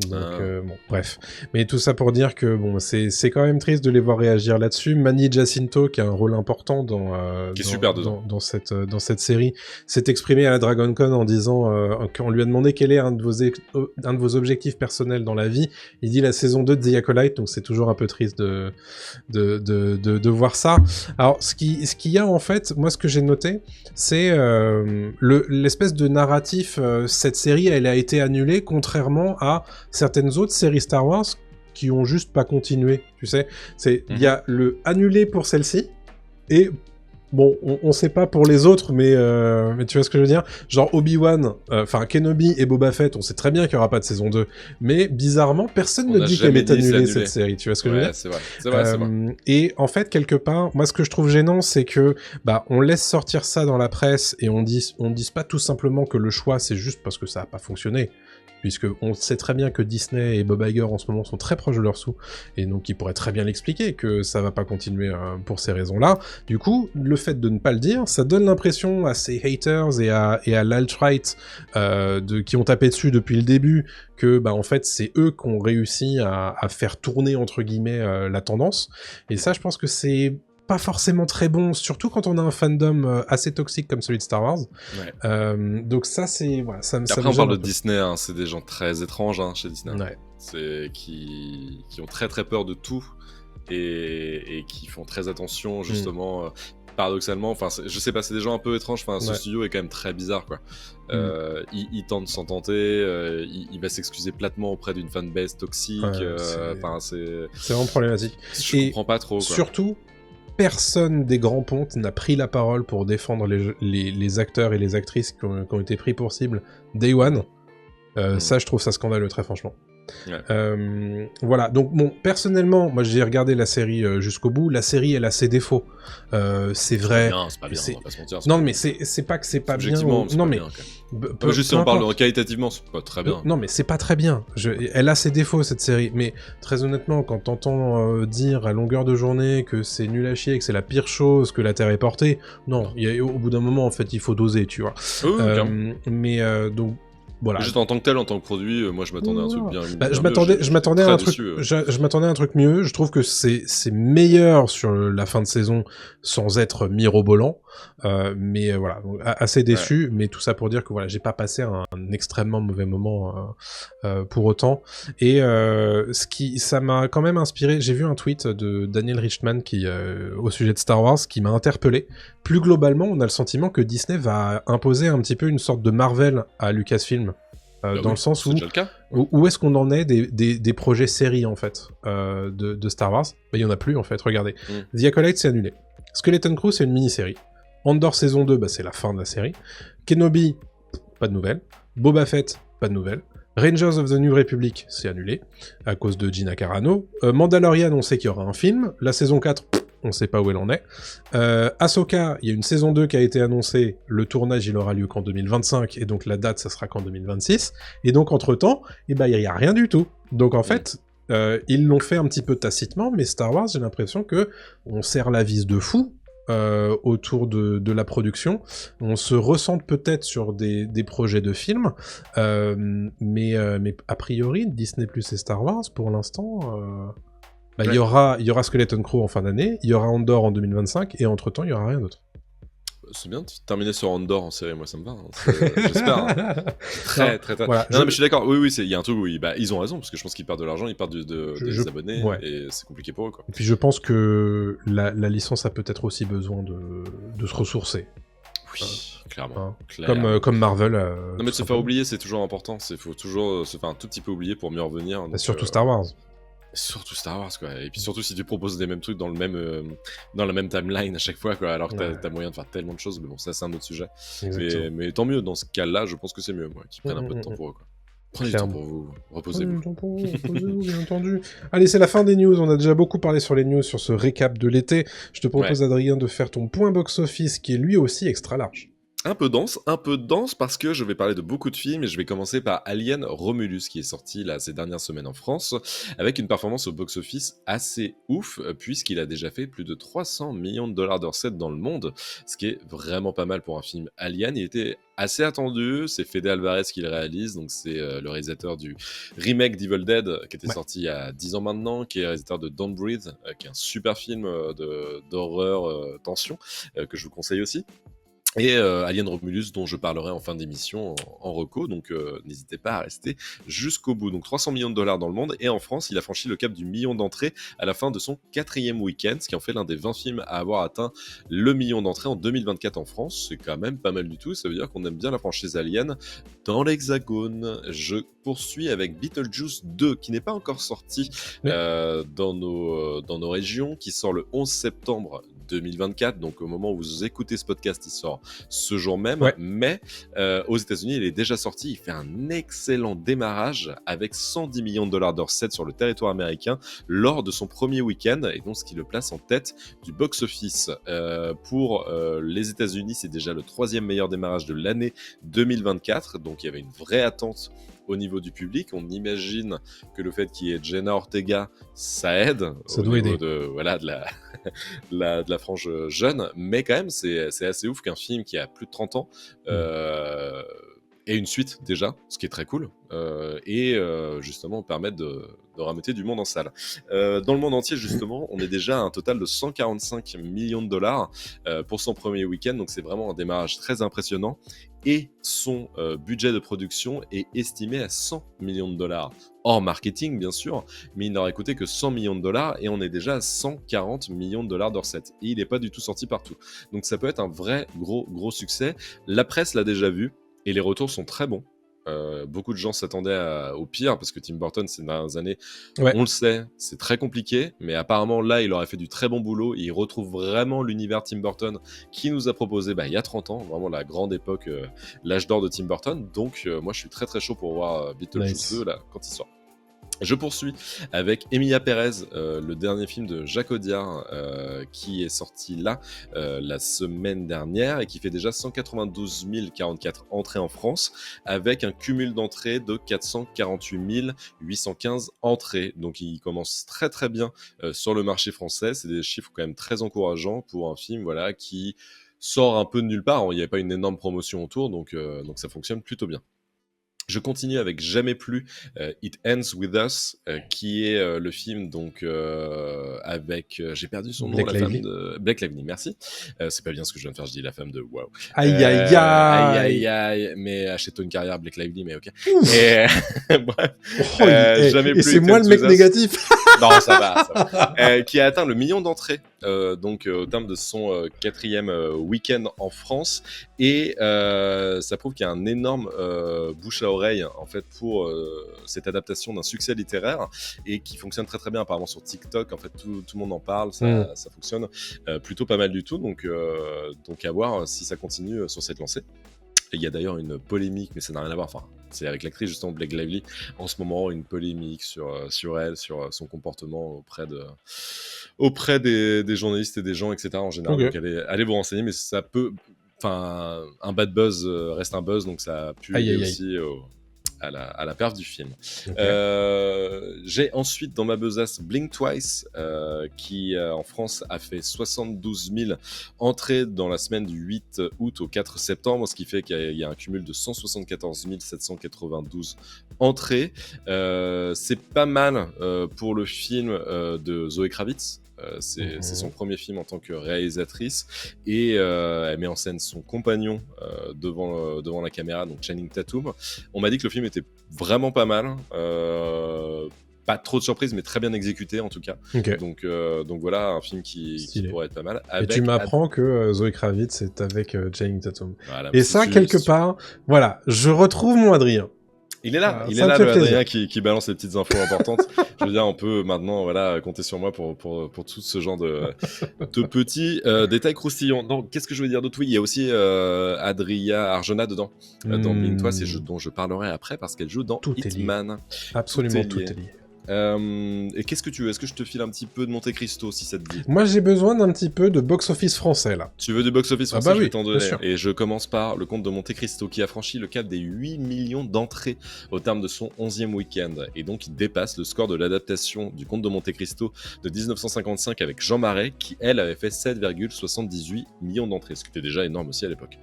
Donc bon, bref. Mais tout ça pour dire que bon, c'est quand même triste de les voir réagir là-dessus. Manny Jacinto, qui a un rôle important dans cette série, s'est exprimé à la DragonCon en disant qu'on lui a demandé quel est un de vos objectifs personnels dans la vie. Il dit la saison 2 de The Acolyte, donc c'est toujours un peu triste de voir ça. Alors ce qu'il y a en fait, moi ce que j'ai noté, c'est l'espèce de narratif. Cette série, elle a été annulée, contrairement à certaines autres séries Star Wars qui ont juste pas continué, tu sais. Il y a le annulé pour celle-ci, et bon, on sait pas pour les autres, mais tu vois ce que je veux dire. Genre Obi-Wan, Kenobi et Boba Fett, on sait très bien qu'il y aura pas de saison 2, mais bizarrement, personne ne dit qu'elle est annulée, cette série, tu vois ce que je veux dire. C'est vrai. Et en fait, quelque part, moi ce que je trouve gênant, c'est que on laisse sortir ça dans la presse, et on dise pas tout simplement que le choix, c'est juste parce que ça a pas fonctionné. Puisque on sait très bien que Disney et Bob Iger en ce moment sont très proches de leurs sous, et donc ils pourraient très bien l'expliquer que ça va pas continuer pour ces raisons-là. Du coup, le fait de ne pas le dire, ça donne l'impression à ces haters et à l'alt-right qui ont tapé dessus depuis le début que en fait c'est eux qui ont réussi à faire tourner entre guillemets la tendance. Et ça, je pense que c'est pas forcément très bon, surtout quand on a un fandom assez toxique comme celui de Star Wars. Ouais. Donc ça, c'est... Voilà, après, on parle de Disney, hein, c'est des gens très étranges chez Disney. Ouais. C'est qui ont très très peur de tout et qui font très attention, justement... paradoxalement, enfin, je sais pas, c'est des gens un peu étranges. Enfin, ce studio est quand même très bizarre, quoi. Il tente sans tenter, il va s'excuser platement auprès d'une fanbase toxique. C'est vraiment problématique. Je comprends pas trop, quoi. Surtout, personne des grands pontes n'a pris la parole pour défendre les acteurs et les actrices qui ont été pris pour cible Day One. Ça, je trouve ça scandaleux, très franchement. Ouais. Voilà, donc bon, personnellement, moi j'ai regardé la série jusqu'au bout. La série, elle a ses défauts. C'est vrai. C'est pas bien, on va pas se mentir. Non, mais c'est pas que c'est pas bien. Non, mais juste si on parle qualitativement, c'est pas très bien. Non, mais c'est pas très bien. Elle a ses défauts, cette série. Mais très honnêtement, quand t'entends dire à longueur de journée que c'est nul à chier, que c'est la pire chose, que la Terre est portée, non. Au bout d'un moment, en fait, il faut doser, tu vois. Oui, mais donc. voilà. Juste en tant que tel, en tant que produit, moi je m'attendais à un truc bien. Je m'attendais à un truc. Je m'attendais à un truc mieux. Je trouve que c'est meilleur sur la fin de saison sans être mirobolant. Mais voilà, donc, assez déçu. Ouais. Mais tout ça pour dire que voilà, j'ai pas passé un extrêmement mauvais moment pour autant. Et ça m'a quand même inspiré. J'ai vu un tweet de Daniel Richman qui au sujet de Star Wars qui m'a interpellé. Plus globalement, on a le sentiment que Disney va imposer un petit peu une sorte de Marvel à Lucasfilm. Dans le sens où est-ce qu'on en est des projets séries en fait de Star Wars. Mais il y en a plus en fait, regardez. The Acolyte c'est annulé. Skeleton Crew c'est une mini-série. Andor saison 2 c'est la fin de la série. Kenobi, pas de nouvelles. Boba Fett, pas de nouvelles. Rangers of the New Republic c'est annulé à cause de Gina Carano. Mandalorian on sait qu'il y aura un film. La saison 4 on sait pas où elle en est. Ahsoka, il y a une saison 2 qui a été annoncée, le tournage il aura lieu qu'en 2025, et donc la date ça sera qu'en 2026, et donc entre-temps, il y a rien du tout. Donc en fait, ils l'ont fait un petit peu tacitement, mais Star Wars, j'ai l'impression que on serre la vis de fou autour de la production. On se ressente peut-être sur des projets de films, mais a priori, Disney Plus et Star Wars, pour l'instant... il y aura Skeleton Crew en fin d'année, il y aura Andor en 2025, et entre-temps, il n'y aura rien d'autre. C'est bien de terminer sur Andor en série, moi ça me va. J'espère. Hein. Très. Voilà, non, mais je suis d'accord. Oui, il y a un truc où ils ont raison, parce que je pense qu'ils perdent de l'argent, ils perdent des abonnés, et c'est compliqué pour eux. Quoi. Et puis je pense que la licence a peut-être aussi besoin de se ressourcer. Oui, clairement. Comme Marvel. Non, mais de se faire oublier, c'est toujours important. Il faut toujours se faire un tout petit peu oublier pour mieux revenir. Donc, surtout Star Wars. Surtout Star Wars, quoi. Et puis surtout si tu proposes des mêmes trucs dans la même timeline à chaque fois, quoi. Alors que t'as moyen de faire tellement de choses, mais bon, ça c'est un autre sujet. Mais tant mieux, dans ce cas-là, je pense que c'est mieux, moi, qu'ils prennent un peu de temps pour eux, quoi. Prenez du temps pour vous, reposez-vous. Reposez-vous, bien entendu. Allez, c'est la fin des news. On a déjà beaucoup parlé sur les news, sur ce récap de l'été. Je te propose, Adrien, de faire ton point box-office, qui est lui aussi extra large. Un peu dense parce que je vais parler de beaucoup de films et je vais commencer par Alien Romulus qui est sorti là ces dernières semaines en France avec une performance au box-office assez ouf puisqu'il a déjà fait plus de 300 millions de dollars de recettes dans le monde, ce qui est vraiment pas mal pour un film Alien. Il était assez attendu, c'est Fede Alvarez qui le réalise, donc c'est le réalisateur du remake d'Evil Dead qui était sorti il y a 10 ans maintenant, qui est le réalisateur de Don't Breathe, qui est un super film d'horreur tension que je vous conseille aussi. Et Alien Romulus dont je parlerai en fin d'émission en reco, donc n'hésitez pas à rester jusqu'au bout. Donc 300 millions de dollars dans le monde, et en France il a franchi le cap du million d'entrées à la fin de son 4e week-end, ce qui en fait l'un des 20 films à avoir atteint le million d'entrées en 2024 en France. C'est quand même pas mal du tout, ça veut dire qu'on aime bien la franchise Alien dans l'Hexagone. Je poursuis avec Beetlejuice 2 qui n'est pas encore sorti dans nos régions, qui sort le 11 septembre 2024, donc au moment où vous écoutez ce podcast, il sort ce jour même, mais aux États-Unis, il est déjà sorti. Il fait un excellent démarrage avec 110 millions de dollars de recettes sur le territoire américain lors de son premier week-end, et donc ce qui le place en tête du box-office. Pour les États-Unis, c'est déjà le 3e meilleur démarrage de l'année 2024, donc il y avait une vraie attente au niveau du public. On imagine que le fait qu'il y ait Jenna Ortega, ça aide ça doit aider. De la frange jeune, mais quand même c'est assez ouf qu'un film qui a plus de 30 ans ait une suite déjà, ce qui est très cool, et justement permettre de rameuter du monde en salle. Dans le monde entier, justement, on est déjà à un total de 145 millions de dollars pour son premier week-end, donc c'est vraiment un démarrage très impressionnant, et son budget de production est estimé à 100 millions de dollars, hors marketing bien sûr, mais il n'aurait coûté que 100 millions de dollars, et on est déjà à 140 millions de dollars de recettes, et il n'est pas du tout sorti partout. Donc ça peut être un vrai gros succès. La presse l'a déjà vu, et les retours sont très bons. Beaucoup de gens s'attendaient au pire parce que Tim Burton ces dernières années, on le sait, c'est très compliqué, mais apparemment là il aurait fait du très bon boulot. Il retrouve vraiment l'univers Tim Burton qui nous a proposé il y a 30 ans, vraiment la grande époque, l'âge d'or de Tim Burton. Donc moi je suis très très chaud pour voir Beetlejuice 2 là, quand il sort. Je poursuis avec Emilia Pérez, le dernier film de Jacques Audiard qui est sorti là la semaine dernière et qui fait déjà 192 044 entrées en France, avec un cumul d'entrées de 448 815 entrées. Donc il commence très très bien sur le marché français. C'est des chiffres quand même très encourageants pour un film qui sort un peu de nulle part. Il n'y avait pas une énorme promotion autour, donc ça fonctionne plutôt bien. Je continue avec Jamais plus, It Ends With Us, qui est le film donc avec, j'ai perdu son nom, Blake la Lively. femme de Blake Lively, merci. C'est pas bien ce que je viens de faire, je dis la femme de wow. Aïe, aïe, aïe, mais achète-toi une carrière Blake Lively, mais ok. Et bref, Jamais plus. Et c'est moi le mec négatif. Non, ça va. Qui a atteint le million d'entrées, donc au terme de son 4e week-end en France, et ça prouve qu'il y a un énorme bouche à oreille en fait pour cette adaptation d'un succès littéraire et qui fonctionne très très bien apparemment sur TikTok. En fait, tout le monde en parle, ça fonctionne plutôt pas mal du tout. Donc à voir si ça continue sur cette lancée. Et il y a d'ailleurs une polémique, mais ça n'a rien à voir. Enfin, c'est avec l'actrice justement Blake Lively en ce moment, une polémique sur elle, sur son comportement auprès des journalistes et des gens, etc. en général. Okay. Donc allez vous renseigner, mais ça peut. Enfin, un bad buzz reste un buzz, donc ça a pu aussi à la perf du film. Okay. J'ai ensuite dans ma besace Blink Twice, qui en France a fait 72 000 entrées dans la semaine du 8 août au 4 septembre, ce qui fait qu'il y a un cumul de 174 792 entrées. C'est pas mal pour le film de Zoé Kravitz. C'est son premier film en tant que réalisatrice et elle met en scène son compagnon devant la caméra, donc Channing Tatum. On m'a dit que le film était vraiment pas mal, pas trop de surprises mais très bien exécuté en tout cas. Okay. Donc voilà un film qui pourrait être pas mal. Et tu m'apprends que Zoé Kravitz est avec Channing Tatum. Voilà, et ça quelque part, voilà, je retrouve mon Adrien. Il est là, le Adrien qui balance les petites infos importantes. Je veux dire, on peut maintenant compter sur moi pour tout ce genre de petits détails croustillants. Donc, qu'est-ce que je veux dire d'autre ? Oui, il y a aussi Adria Arjona dedans, dans Blink Twice, dont je parlerai après parce qu'elle joue dans Hitman. Absolument, tout est lié. Et qu'est-ce que tu veux ? Est-ce que je te file un petit peu de Monte Cristo si ça te dit ? Moi j'ai besoin d'un petit peu de box-office français là. Tu veux du box-office français ? Ah bah je oui, vais t'en donner. Et je commence par le Comte de Monte Cristo qui a franchi le cap des 8 millions d'entrées au terme de son 11e week-end. Et donc il dépasse le score de l'adaptation du Comte de Monte Cristo de 1955 avec Jean Marais qui elle avait fait 7,78 millions d'entrées, ce qui était déjà énorme aussi à l'époque.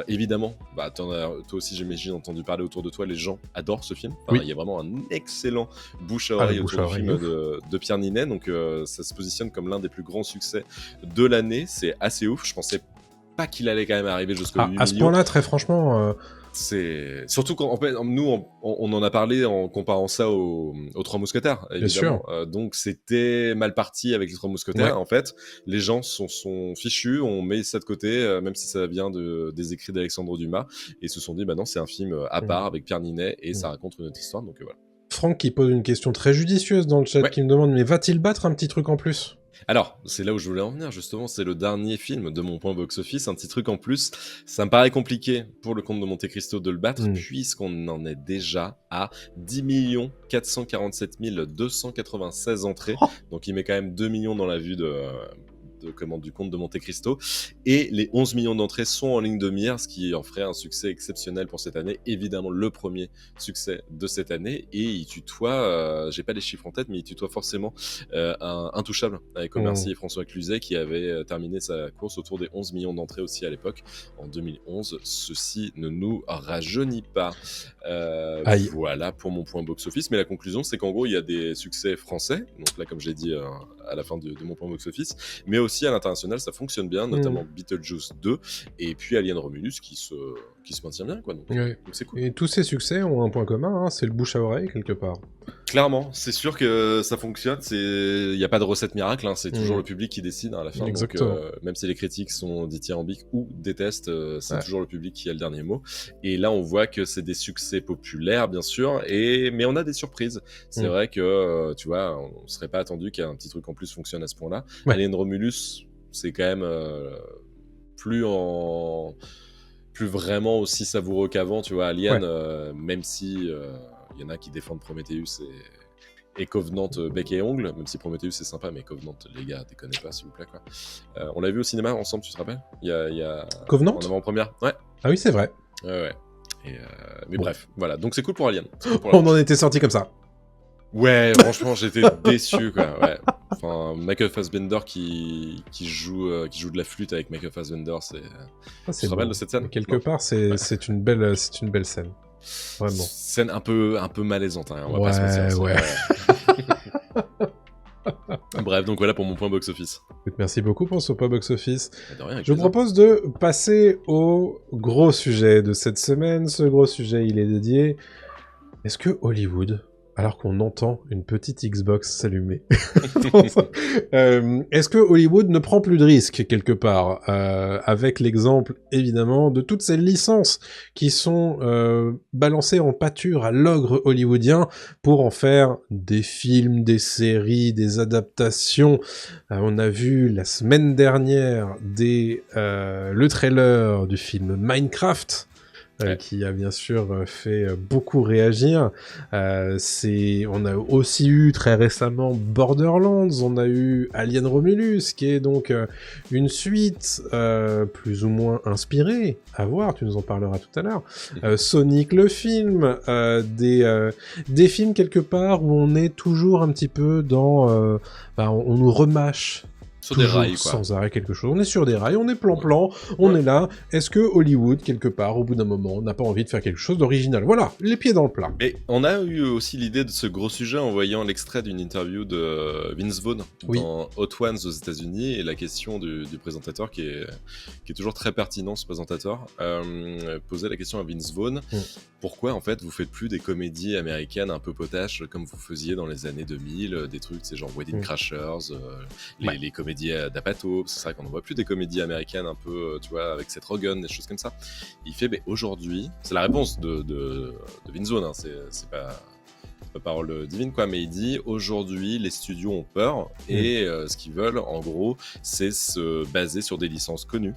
Évidemment, toi aussi j'imagine entendu parler autour de toi, les gens adorent ce film. Enfin, il y a vraiment un excellent bouche à oreille autour du film de Pierre Ninet, donc ça se positionne comme l'un des plus grands succès de l'année. C'est assez ouf, je pensais pas qu'il allait quand même arriver jusqu'au 8 millions. À ce point-là, très franchement... C'est surtout quand nous on en a parlé en comparant ça aux Trois Mousquetaires, évidemment. Bien sûr. Donc c'était mal parti avec les Trois Mousquetaires. Ouais. En fait, les gens sont fichus, on met ça de côté, même si ça vient des écrits d'Alexandre Dumas, et se sont dit bah non, c'est un film à part avec Pierre Ninet et ça raconte une autre histoire. Donc voilà. Franck qui pose une question très judicieuse dans le chat, qui me demande mais va-t-il battre un petit truc en plus ? Alors, c'est là où je voulais en venir, justement, c'est le dernier film de mon point box-office, un petit truc en plus. Ça me paraît compliqué pour le Comte de Monte Cristo de le battre, puisqu'on en est déjà à 10 447 296 entrées. Donc il met quand même 2 millions dans la vue du Comte de Monte Cristo, et les 11 millions d'entrées sont en ligne de mire, ce qui en ferait un succès exceptionnel pour cette année, évidemment le premier succès de cette année, et il tutoie, j'ai pas les chiffres en tête, mais il tutoie forcément un Intouchable avec Omar Sy et François Cluzet qui avait terminé sa course autour des 11 millions d'entrées aussi à l'époque, en 2011. Ceci ne nous rajeunit pas. Voilà pour mon point box-office, mais la conclusion c'est qu'en gros il y a des succès français, donc là comme j'ai dit à la fin de mon point box-office, mais aussi à l'international ça fonctionne bien, notamment Beetlejuice 2 et puis Alien Romulus qui se maintient bien quoi, donc c'est cool. Et tous ces succès ont un point commun, c'est le bouche à oreille quelque part. Clairement, c'est sûr que ça fonctionne, il n'y a pas de recette miracle, c'est toujours le public qui décide à la fin. Exactement. Donc, même si les critiques sont dithyrambiques ou détestent, c'est toujours le public qui a le dernier mot. Et là, on voit que c'est des succès populaires, bien sûr, mais on a des surprises. C'est vrai que, tu vois, on ne serait pas attendu qu'un petit truc en plus fonctionne à ce point-là. Alien Romulus, c'est quand même plus vraiment aussi savoureux qu'avant, tu vois. Alien, même si... il y en a qui défendent Prometheus et Covenant bec et ongle, même si Prometheus c'est sympa, mais Covenant, les gars, déconnez pas s'il vous plaît quoi. On l'a vu au cinéma ensemble, tu te rappelles ? Il y a Covenant ? En avant-première. Ouais. Ah oui, c'est vrai. Ouais. Mais bref, voilà. Donc c'est cool pour Alien. On en était sorti comme ça. Ouais, franchement, j'étais déçu quoi. Ouais. Enfin, Michael Fassbender qui joue de la flûte avec Michael Fassbender, tu te rappelles de cette scène ? Quelque part, c'est une belle scène. Vraiment. Scène un peu malaisante, hein, on va pas se mentir. Ouais. Bref, donc voilà pour mon point box-office. Merci beaucoup pour ce point box-office. De rien, Je vous propose de passer au gros sujet de cette semaine. Ce gros sujet, il est dédié... Est-ce que Hollywood, alors qu'on entend une petite Xbox s'allumer, est-ce que Hollywood ne prend plus de risques quelque part, avec l'exemple évidemment de toutes ces licences qui sont balancées en pâture à l'ogre hollywoodien pour en faire des films, des séries, des adaptations. On a vu la semaine dernière le trailer du film Minecraft. Qui a bien sûr fait beaucoup réagir. On a aussi eu très récemment Borderlands, on a eu Alien Romulus, qui est donc une suite plus ou moins inspirée, à voir, tu nous en parleras tout à l'heure. Sonic le film, des films quelque part où on est toujours un petit peu dans... on nous remâche sur des rails, quoi. Sans arrêt quelque chose. On est sur des rails, on est plan-plan, on est là. Est-ce que Hollywood, quelque part, au bout d'un moment, n'a pas envie de faire quelque chose d'original? Voilà, les pieds dans le plat. Et on a eu aussi l'idée de ce gros sujet en voyant l'extrait d'une interview de Vince Vaughn dans Hot Ones aux États-Unis et la question du présentateur qui est toujours très pertinent, ce présentateur, posait la question à Vince Vaughn. Pourquoi, en fait, vous faites plus des comédies américaines un peu potaches comme vous faisiez dans les années 2000, des trucs, c'est genre Wedding Crashers, les comédies d'Apatow, c'est vrai qu'on ne voit plus des comédies américaines un peu, tu vois, avec Seth Rogen, des choses comme ça. Il fait, aujourd'hui, c'est la réponse de Vince Vaughn, hein, c'est pas parole divine, quoi, mais il dit, aujourd'hui, les studios ont peur, et ce qu'ils veulent, en gros, c'est se baser sur des licences connues.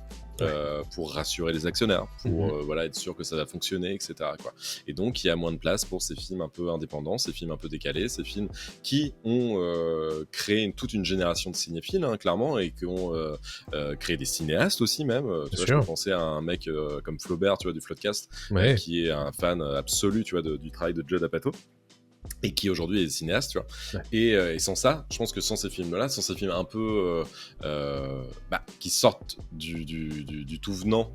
Pour rassurer les actionnaires, pour être sûr que ça va fonctionner, etc., quoi. Et donc, il y a moins de place pour ces films un peu indépendants, ces films un peu décalés, ces films qui ont créé toute une génération de cinéphiles, hein, clairement, et qui ont créé des cinéastes aussi, même. Tu vois, je peux penser à un mec comme Flaubert, tu vois, du Floodcast, qui est un fan absolu, tu vois, du travail de Judd Apatow. Et qui aujourd'hui est cinéaste, tu vois. Et sans ça, je pense que sans ces films-là, sans ces films un peu qui sortent du tout venant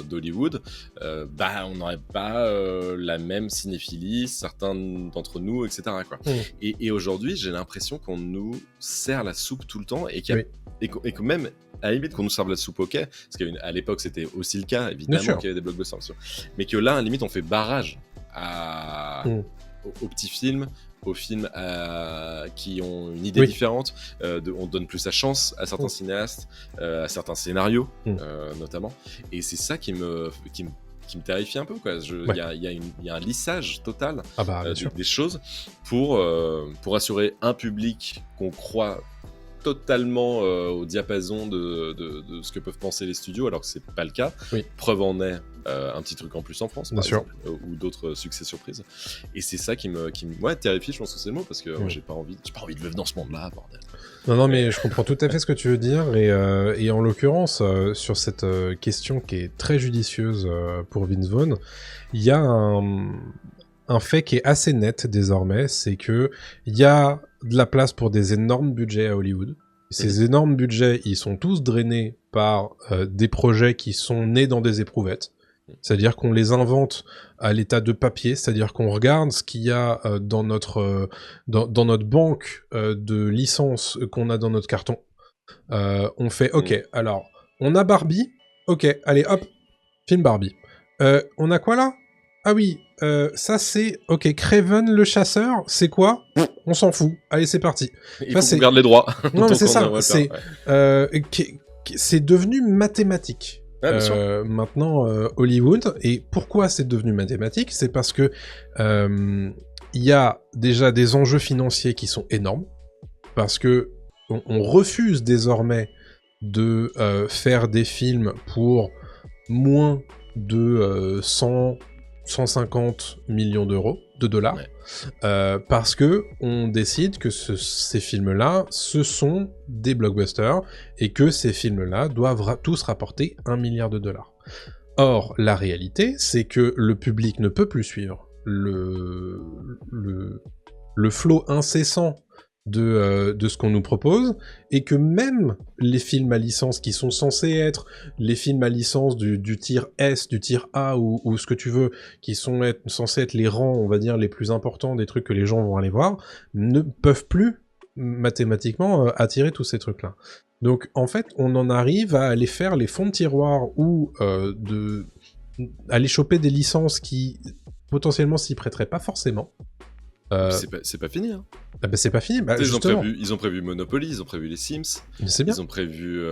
d'Hollywood, on n'aurait pas la même cinéphilie, certains d'entre nous, etc., quoi. Et aujourd'hui, j'ai l'impression qu'on nous sert la soupe tout le temps et que même à la limite qu'on nous serve la soupe, ok, parce qu'à l'époque c'était aussi le cas, évidemment qu'il y avait des blockbusters, mais que là, à la limite, on fait barrage aux petits films, aux films qui ont une idée différente, on donne plus sa chance à certains cinéastes, à certains scénarios notamment, et c'est ça qui me terrifie un peu, quoi. Il y a un lissage total des choses pour assurer un public qu'on croit totalement au diapason de ce que peuvent penser les studios, alors que c'est pas le cas. Preuve en est un petit truc en plus en France, par exemple, ou d'autres succès surprises. Et c'est ça qui me terrifie, je pense que c'est le mot, parce que moi, j'ai pas envie de vivre dans ce monde-là, bordel. Non, mais je comprends tout à fait ce que tu veux dire, et en l'occurrence, sur cette question qui est très judicieuse pour Vince Vaughn, il y a un fait qui est assez net désormais, c'est que il y a de la place pour des énormes budgets à Hollywood. Ces énormes budgets, ils sont tous drainés par des projets qui sont nés dans des éprouvettes. C'est-à-dire qu'on les invente à l'état de papier, c'est-à-dire qu'on regarde ce qu'il y a dans notre banque de licences qu'on a dans notre carton. On fait, ok, alors, on a Barbie, ok, allez hop, film Barbie. On a quoi là? Ah oui, ça c'est... Ok, Kraven le chasseur, c'est quoi? On s'en fout. Allez, c'est parti. Il faut qu'on garde les droits. Non, mais c'est ça. C'est devenu mathématique. Maintenant, Hollywood. Et pourquoi c'est devenu mathématique? C'est parce que il y a déjà des enjeux financiers qui sont énormes. Parce que on refuse désormais de faire des films pour moins de 150 millions de dollars, parce que on décide que ces films-là, ce sont des blockbusters, et que ces films-là doivent tous rapporter 1 milliard de dollars. Or, la réalité, c'est que le public ne peut plus suivre le flot incessant de ce qu'on nous propose, et que même les films à licence qui sont censés être les films à licence du tier S, du tier A ou ce que tu veux, qui sont censés être les rangs, on va dire, les plus importants des trucs que les gens vont aller voir, ne peuvent plus mathématiquement attirer tous ces trucs-là. Donc en fait, on en arrive à aller faire les fonds de tiroir ou aller choper des licences qui potentiellement s'y prêteraient pas forcément. C'est pas fini. Hein. Ah bah c'est pas fini. Bah, ils ont prévu Monopoly, ils ont prévu les Sims. C'est bien. Ils ont prévu.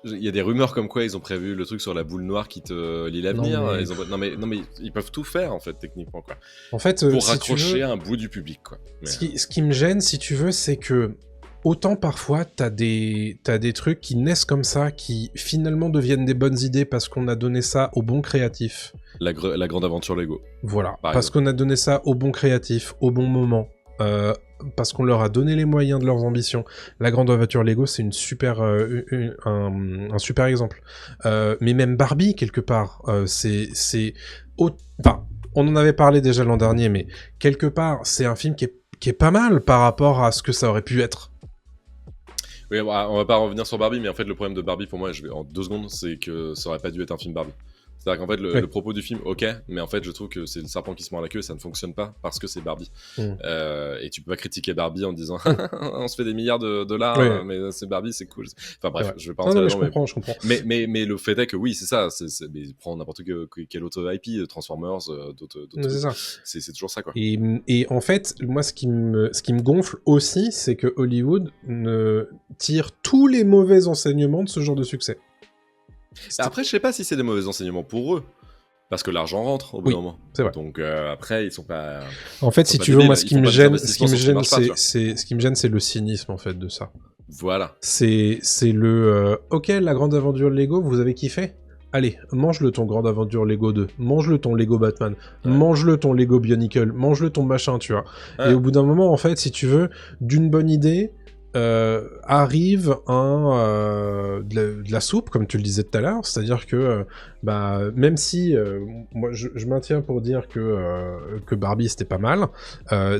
Il y a des rumeurs comme quoi ils ont prévu le truc sur la boule noire qui te lit l'avenir. Non mais ils peuvent tout faire en fait techniquement quoi. En fait, pour raccrocher un bout du public quoi. Mais, ce qui me gêne, si tu veux, c'est que autant parfois t'as des trucs qui naissent comme ça, qui finalement deviennent des bonnes idées parce qu'on a donné ça au bon créatif. La grande aventure Lego. Voilà, parce qu'on a donné ça au bon créatif, au bon moment, parce qu'on leur a donné les moyens de leurs ambitions. La grande aventure Lego, c'est un super exemple. Mais même Barbie, quelque part, enfin, on en avait parlé déjà l'an dernier, mais quelque part, c'est un film qui est pas mal par rapport à ce que ça aurait pu être. Oui, on va pas revenir sur Barbie, mais en fait, le problème de Barbie, pour moi, je vais en 2 secondes, c'est que ça aurait pas dû être un film Barbie. C'est-à-dire qu'en fait, le propos du film, ok, mais en fait, je trouve que c'est le serpent qui se mord la queue et ça ne fonctionne pas parce que c'est Barbie. Et tu peux pas critiquer Barbie en disant on se fait des milliards de dollars, mais c'est Barbie, c'est cool. Enfin bref, je vais pas rentrer là-dedans. Je comprends. Mais le fait est que oui, c'est ça. Mais prends n'importe quel autre IP, Transformers, d'autres c'est toujours ça, quoi. Et en fait, moi, ce qui me gonfle aussi, c'est que Hollywood ne tire tous les mauvais enseignements de ce genre de succès. Après, je sais pas si c'est des mauvais enseignements pour eux, parce que l'argent rentre au bout d'un moment. C'est vrai. Donc après, ils sont pas. En fait, si tu veux, moi, ce qui me gêne, c'est le cynisme en fait de ça. Voilà. C'est le ok, la grande aventure Lego, vous avez kiffé ? Allez, mange-le ton grande aventure Lego 2, mange-le ton Lego Batman, mange-le ton Lego Bionicle, mange-le ton machin, tu vois. Et au bout d'un moment, en fait, si tu veux, d'une bonne idée. Arrive de la soupe, comme tu le disais tout à l'heure, c'est-à-dire que même si moi je maintiens pour dire que Barbie c'était pas mal,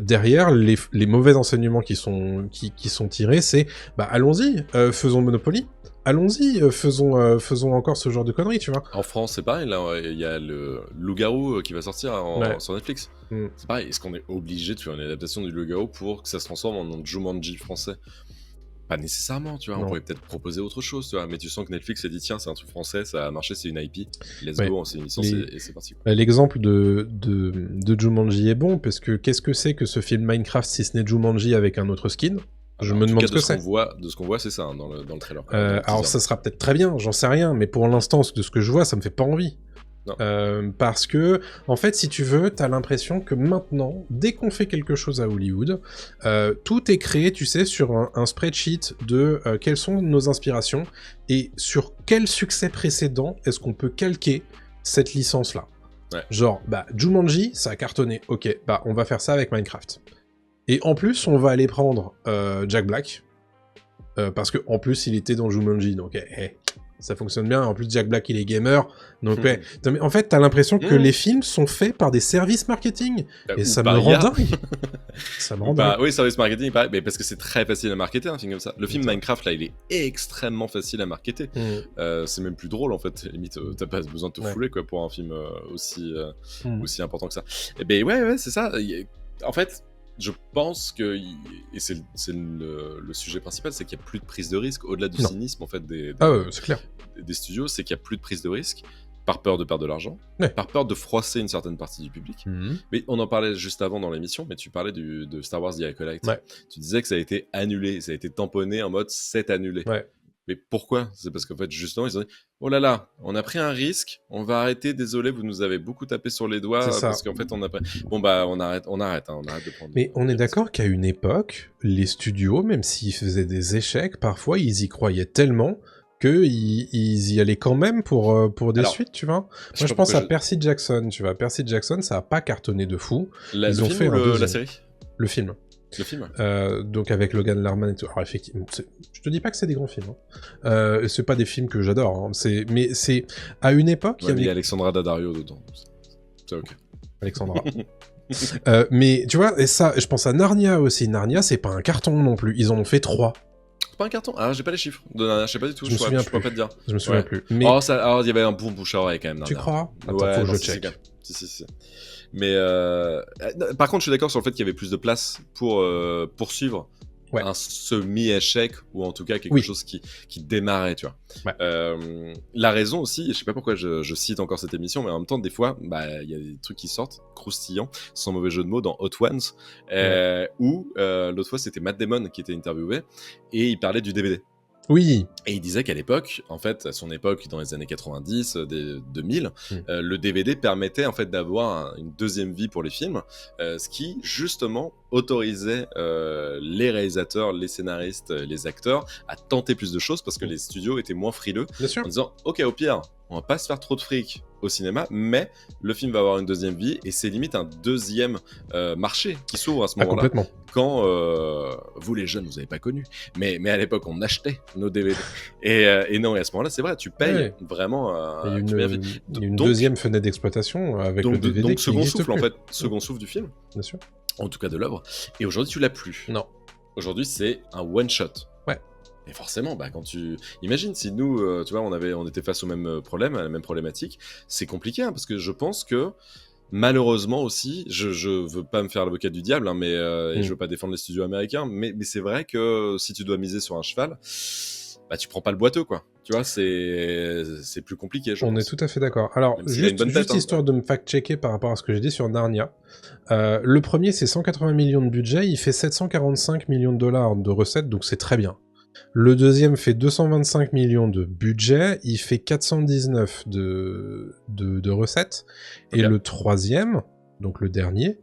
derrière les mauvais enseignements qui sont tirés, c'est allons-y, faisons Monopoly. Allons-y, faisons encore ce genre de conneries, tu vois. En France, c'est pareil, là, il y a le Loup-garou qui va sortir sur Netflix. C'est pareil, est-ce qu'on est obligé de faire une adaptation du Loup-garou pour que ça se transforme en un Jumanji français ? Pas nécessairement, tu vois, on pourrait peut-être proposer autre chose, tu vois, mais tu sens que Netflix s'est dit, tiens, c'est un truc français, ça a marché, c'est une IP, let's go, c'est une licence et c'est parti. Quoi. L'exemple de Jumanji est bon, parce que qu'est-ce que c'est que ce film Minecraft si ce n'est Jumanji avec un autre skin ? Je me demande ce que c'est. De ce qu'on voit, c'est ça, hein, dans le trailer. Alors ça sera peut-être très bien, j'en sais rien, mais pour l'instant, de ce que je vois, ça me fait pas envie. Parce que, en fait, si tu veux, t'as l'impression que maintenant, dès qu'on fait quelque chose à Hollywood, tout est créé, tu sais, sur un spreadsheet de quelles sont nos inspirations et sur quel succès précédent est-ce qu'on peut calquer cette licence-là. Genre, Jumanji, ça a cartonné, ok, on va faire ça avec Minecraft. Et en plus, on va aller prendre Jack Black, parce que en plus, il était dans Jumanji, donc ça fonctionne bien. En plus, Jack Black, il est gamer. Donc, mais en fait, t'as l'impression que les films sont faits par des services marketing. Et ça me rend dingue. Ça me rend dingue. Oui, service marketing, pareil, mais parce que c'est très facile à marketer, un film comme ça. Le film Minecraft, là, il est extrêmement facile à marketer. C'est même plus drôle, en fait. Limite, t'as pas besoin de te fouler, quoi, pour un film aussi important que ça. Et ben, ouais, c'est ça. En fait, je pense que, et c'est le sujet principal, c'est qu'il n'y a plus de prise de risque, au-delà du cynisme en fait c'est clair. Des studios, c'est qu'il n'y a plus de prise de risque, par peur de perdre de l'argent, par peur de froisser une certaine partie du public. Mais on en parlait juste avant dans l'émission, mais tu parlais de Star Wars The Acolyte. Tu disais que ça a été annulé, ça a été tamponné en mode c'est annulé. Mais pourquoi ? C'est parce qu'en fait, justement, ils ont dit « Oh là là, on a pris un risque, on va arrêter, désolé, vous nous avez beaucoup tapé sur les doigts, parce qu'en fait, on a pris... » Bon, on arrête de prendre... Mais on est d'accord qu'à une époque, les studios, même s'ils faisaient des échecs, parfois, ils y croyaient tellement qu'ils y allaient quand même pour des suites, tu vois. Moi, je pense à Percy Jackson, tu vois. Percy Jackson, ça a pas cartonné de fou. Ils ont fait la série ? Le film. Le film. Donc avec Logan Lerman et tout. Alors effectivement, je te dis pas que c'est des grands films. C'est pas des films que j'adore. Hein. Mais c'est à une époque. Il y avait Alexandra Daddario dedans. C'est ok. Alexandra. Mais tu vois, et ça, je pense à Narnia aussi. Narnia, c'est pas un carton non plus. Ils en ont fait 3. C'est pas un carton. Ah, j'ai pas les chiffres. Je sais pas du tout. Je me souviens plus. Pourrais pas te dire. Je me souviens plus. Mais Alors, il y avait un bon bouche à oreille quand même. tu crois? Attends, ouais, faut que je si, check. Si. Mais par contre, je suis d'accord sur le fait qu'il y avait plus de place pour poursuivre un semi-échec ou en tout cas quelque chose qui démarrait, tu vois. Ouais. La raison aussi, je sais pas pourquoi je cite encore cette émission, mais en même temps, des fois, il y a des trucs qui sortent croustillants, sans mauvais jeu de mots, dans Hot Ones, où l'autre fois c'était Matt Damon qui était interviewé et il parlait du DVD. Oui. Et il disait qu'à l'époque, en fait, à son époque, dans les années 90, 2000, le DVD permettait en fait d'avoir une deuxième vie pour les films, ce qui justement autorisait les réalisateurs, les scénaristes, les acteurs à tenter plus de choses parce que les studios étaient moins frileux, en disant ok, au pire, on va pas se faire trop de fric au cinéma, mais le film va avoir une deuxième vie et c'est limite un deuxième marché qui s'ouvre à ce moment-là. Complètement. Quand vous les jeunes, vous n'avez pas connu, mais à l'époque on achetait nos DVD et non, et à ce moment-là c'est vrai, tu payes vraiment. Il y a une deuxième fenêtre d'exploitation avec le DVD. Donc qui second souffle plus. en fait, second souffle du film. Bien sûr. En tout cas de l'œuvre. Et aujourd'hui tu l'as plus. Non. Aujourd'hui c'est un one shot. Ouais. Et forcément, quand tu imagines si nous, tu vois, on était face au même problème, à la même problématique, c'est compliqué parce que je pense que malheureusement aussi, je veux pas me faire l'avocat du diable, mais et je veux pas défendre les studios américains, mais c'est vrai que si tu dois miser sur un cheval, tu prends pas le boiteux, quoi. Tu vois, c'est plus compliqué. On est tout à fait d'accord. Alors, juste histoire de me fact-checker par rapport à ce que j'ai dit sur Narnia. Le premier, c'est 180 millions de budget, il fait 745 millions de dollars de recettes, donc c'est très bien. Le deuxième fait 225 millions de budget, il fait 419 de recettes. Okay. Et le troisième, donc le dernier,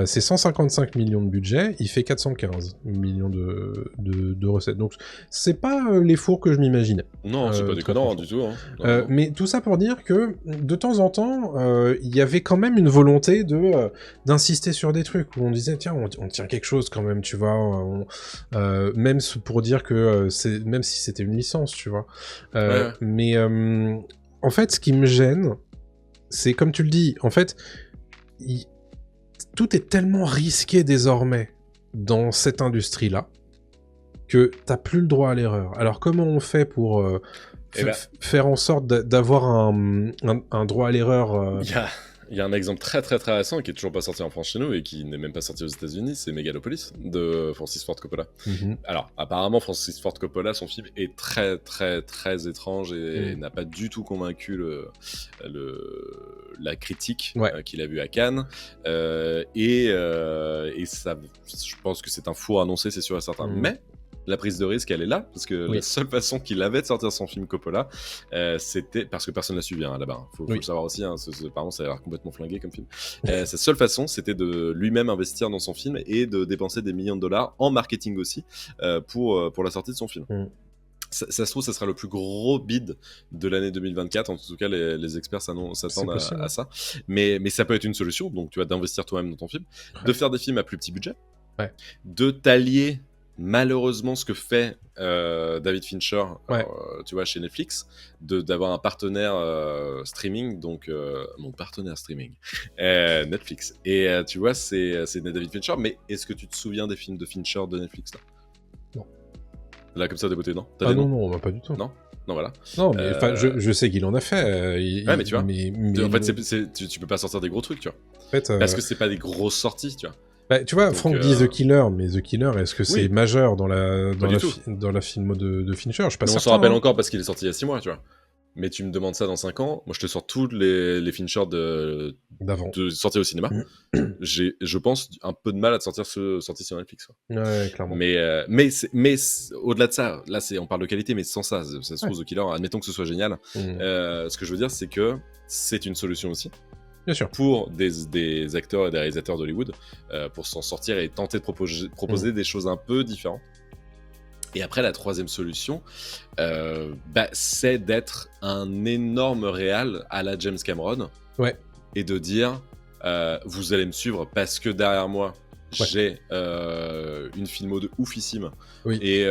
c'est 155 millions de budget, il fait 415 millions de recettes. Donc c'est pas les fours que je m'imaginais. Non, c'est pas déconnant du tout. Non. Mais tout ça pour dire que de temps en temps, il y avait quand même une volonté d'insister sur des trucs où on disait tiens, on tient quelque chose quand même, tu vois, même pour dire que même si c'était une licence, tu vois. Mais en fait, ce qui me gêne, c'est comme tu le dis, en fait, tout est tellement risqué désormais dans cette industrie-là que t'as plus le droit à l'erreur. Alors comment on fait pour faire en sorte d'avoir un droit à l'erreur Il y a un exemple très très très récent qui est toujours pas sorti en France chez nous et qui n'est même pas sorti aux États-Unis, c'est Megalopolis de Francis Ford Coppola. Alors apparemment Francis Ford Coppola, son film est très très très étrange et n'a pas du tout convaincu la critique qu'il a vue à Cannes et ça, je pense que c'est un faux annoncé, c'est sûr et certain. Mais la prise de risque, elle est là, parce que la seule façon qu'il avait de sortir son film Coppola, c'était... Parce que personne l'a suivi là-bas, faut le savoir aussi, apparemment ça a l'air complètement flingué comme film. Sa seule façon, c'était de lui-même investir dans son film et de dépenser des millions de dollars en marketing aussi pour la sortie de son film. Ça se trouve, ça sera le plus gros bid de l'année 2024. En tout cas, les experts s'attendent à ça. Mais ça peut être une solution, donc tu vois, d'investir toi-même dans ton film, de faire des films à plus petit budget, de t'allier... Malheureusement, ce que fait David Fincher, tu vois, chez Netflix, d'avoir un partenaire streaming, donc mon partenaire streaming, Netflix. Et tu vois, c'est David Fincher. Mais est-ce que tu te souviens des films de Fincher de Netflix là? Non. Là, comme ça, des beautés, non? Non, pas du tout. Non, voilà. Non, mais je sais qu'il en a fait. Mais tu vois. En fait, tu peux pas sortir des gros trucs, tu vois. En fait, parce que c'est pas des grosses sorties, tu vois. Tu vois, donc, Franck dit The Killer, mais The Killer, est-ce que c'est majeur dans la filmo de Fincher? Je suis pas certain. On s'en rappelle encore parce qu'il est sorti il y a 6 mois, tu vois. Mais tu me demandes ça dans 5 ans, moi je te sors tous les Fincher d'avant de sortir au cinéma. J'ai, je pense, un peu de mal à te sortir sorti sur Netflix. Quoi. Ouais, clairement. Mais au-delà de ça, là on parle de qualité, mais sans ça se trouve The Killer, admettons que ce soit génial. Ce que je veux dire, c'est que c'est une solution aussi. Bien sûr. Pour des acteurs et des réalisateurs d'Hollywood, pour s'en sortir et tenter de proposer des choses un peu différentes. Et après, la troisième solution, c'est d'être un énorme réal à la James Cameron. Et de dire, vous allez me suivre parce que derrière moi, j'ai une filmo de oufissime. Et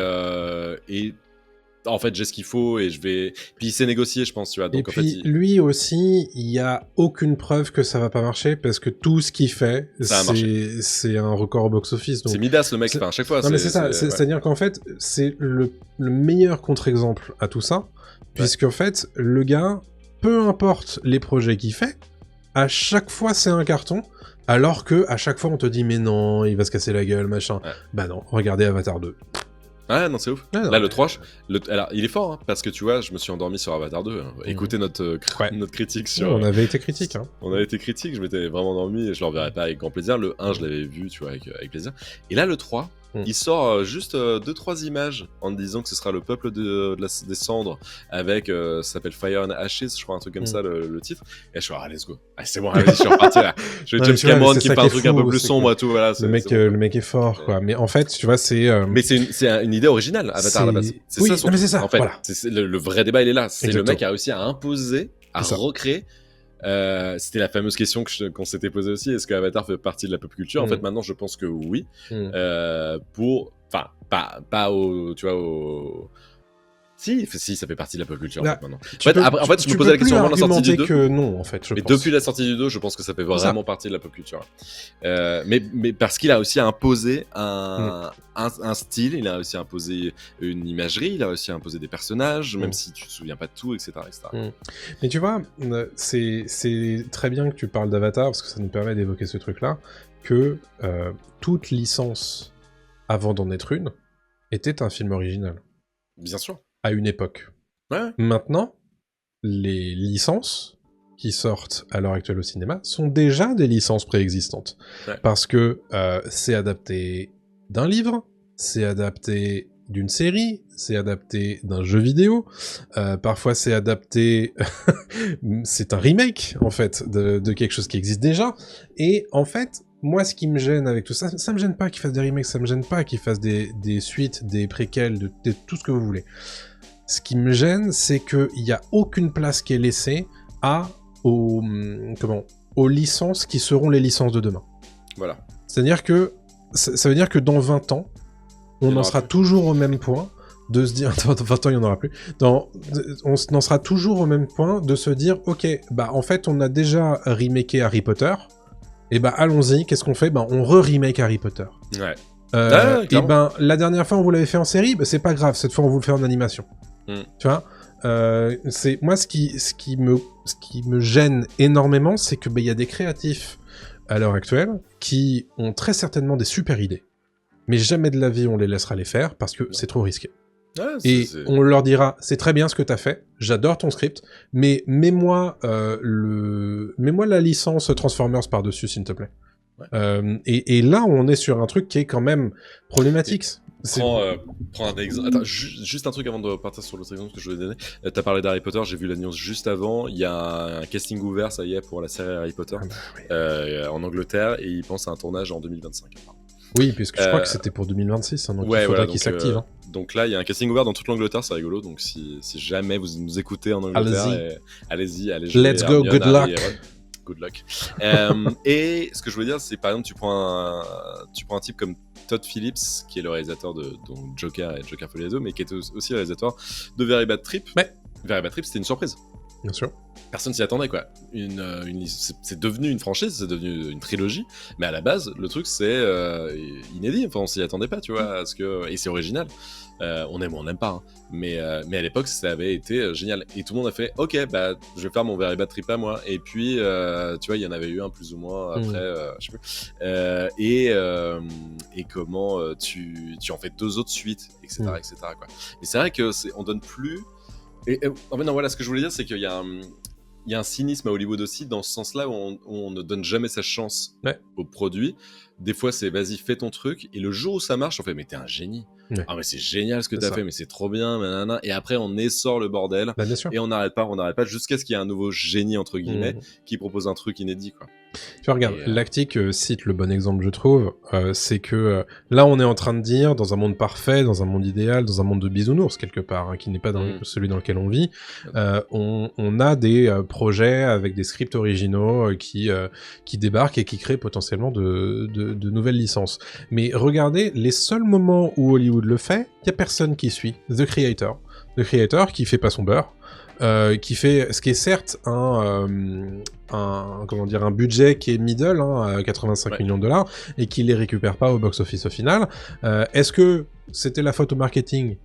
en fait, j'ai ce qu'il faut et je vais. Puis il sait négocier, je pense, tu vois. Donc, et puis, lui aussi, il y a aucune preuve que ça va pas marcher parce que tout ce qu'il fait, c'est un record au box-office. C'est Midas, le mec, enfin, à chaque fois. Non, mais c'est ça. C'est-à-dire qu'en fait, c'est le meilleur contre-exemple à tout ça, puisqu'en fait, le gars, peu importe les projets qu'il fait, à chaque fois, c'est un carton. Alors que à chaque fois on te dit mais non, il va se casser la gueule, machin. Ouais. Bah non, regardez Avatar 2. Ah non, c'est ouf. Ah, non, là, le 3, alors, il est fort, hein, parce que tu vois, je me suis endormi sur Avatar 2. Hein. Écoutez notre critique sur... on avait été critique. Hein. On avait été critique, je m'étais vraiment endormi et je le reverrai pas avec grand plaisir. Le 1, je l'avais vu, tu vois, avec plaisir. Et là, le 3, il sort juste 2-3 images en disant que ce sera le peuple des cendres avec, ça s'appelle Fire and Ashes, je crois, un truc comme ça, le titre. Et je suis let's go. Ah, c'est bon, allez, je suis reparti là. Je James Cameron qui parle un truc un peu plus sombre et tout, voilà. Le mec est fort, quoi. Mais en fait, tu vois, c'est... Mais c'est une idée originale, Avatar, à la base. Oui, ça, mais c'est ça, en fait, voilà. Le vrai débat, il est là. C'est le mec qui a réussi à imposer, à recréer. C'était la fameuse question qu'on s'était posée aussi. Est-ce que Avatar fait partie de la pop culture? En fait, maintenant, je pense que oui. Enfin, pas au, tu vois, au... Si, ça fait partie de la pop culture en fait, maintenant. En fait, je me posais la question avant la sortie du 2. Que non, en fait, mais depuis la sortie du 2, je pense que ça fait vraiment partie de la pop culture. Mais parce qu'il a aussi imposé un style, il a aussi imposé une imagerie, il a aussi imposé des personnages, même si tu te souviens pas de tout, etc. Mais tu vois, c'est très bien que tu parles d'Avatar, parce que ça nous permet d'évoquer ce truc-là, que toute licence, avant d'en être une, était un film original. Bien sûr. À une époque. Ouais. Maintenant, les licences qui sortent à l'heure actuelle au cinéma sont déjà des licences préexistantes. Ouais. Parce que c'est adapté d'un livre, c'est adapté d'une série, c'est adapté d'un jeu vidéo, parfois c'est adapté... c'est un remake, en fait, de quelque chose qui existe déjà. Et en fait... Moi, ce qui me gêne avec tout ça, ça me gêne pas qu'ils fassent des remakes, ça me gêne pas qu'ils fassent des suites, des préquels, de tout ce que vous voulez. Ce qui me gêne, c'est qu'il n'y a aucune place qui est laissée aux licences qui seront les licences de demain. Voilà. C'est-à-dire que ça veut dire que dans 20 ans, on en sera toujours au même point de se dire... Dans 20 ans, il n'y en aura plus. On en sera toujours au même point de se dire, ok, bah en fait, on a déjà remaké Harry Potter... Et bah allons-y, qu'est-ce qu'on fait? On re-remake Harry Potter. Ouais. Et la dernière fois on vous l'avait fait en série, c'est pas grave, cette fois on vous le fait en animation. Tu vois, c'est moi ce qui me gêne énormément, c'est que y a des créatifs à l'heure actuelle qui ont très certainement des super idées, mais jamais de la vie on les laissera les faire parce que c'est trop risqué. On leur dira, c'est très bien ce que t'as fait, j'adore ton script, mais mets-moi la licence Transformers par-dessus, s'il te plaît. Ouais. Et là, on est sur un truc qui est quand même problématique. Prends un exemple. Attends, juste un truc avant de partir sur l'autre exemple que je voulais donner. T'as parlé d'Harry Potter, j'ai vu la news juste avant. Il y a un casting ouvert, ça y est, pour la série Harry Potter en Angleterre, et ils pensent à un tournage en 2025. Oui, puisque je crois que c'était pour 2026, donc il faudra qu'il s'active. Donc là, il y a un casting ouvert dans toute l'Angleterre, c'est rigolo. Donc si jamais vous nous écoutez en Angleterre, allez-y. Let's go, good luck. Good luck. Et ce que je veux dire, c'est par exemple, tu prends un type comme Todd Phillips, qui est le réalisateur de Joker et Joker Folie 2, mais qui est aussi le réalisateur de Very Bad Trip. Ouais. Very Bad Trip, c'était une surprise. Bien sûr. Personne s'y attendait, quoi. C'est devenu une franchise, c'est devenu une trilogie, mais à la base, le truc, c'est inédit. Enfin, on s'y attendait pas, tu vois, et c'est original. On aime ou on n'aime pas, hein. Mais à l'époque, ça avait été génial. Et tout le monde a fait, ok, bah, je vais faire mon Very Bad Trip à moi. Et puis, tu vois, il y en avait eu un plus ou moins après, je sais plus. Et comment tu en fais 2 autres suites, etc., etc., quoi. Et c'est vrai que on donne plus. Et en fait, non, voilà, ce que je voulais dire, c'est qu'il y a un cynisme à Hollywood aussi, dans ce sens-là, où on ne donne jamais sa chance au produit. Des fois, c'est vas-y, fais ton truc, et le jour où ça marche, on fait, mais t'es un génie. Ouais. Ah, mais c'est génial ce que t'as fait, mais c'est trop bien, nanana. Et après, on essore le bordel, et on n'arrête pas, jusqu'à ce qu'il y ait un nouveau génie, entre guillemets, qui propose un truc inédit, quoi. Tu vois, regarde, Lactic cite le bon exemple, je trouve, c'est que là, on est en train de dire, dans un monde parfait, dans un monde idéal, dans un monde de bisounours, quelque part, hein, qui n'est pas celui dans lequel on vit, on a des projets avec des scripts originaux qui débarquent et qui créent potentiellement de nouvelles licences. Mais regardez, les seuls moments où Hollywood le fait, il n'y a personne qui suit. The Creator. de creator qui fait pas son beurre, qui fait ce qui est certes un budget qui est middle, à 85 millions de dollars, et qui les récupère pas au box-office au final. Est-ce que c'était la faute au marketing ?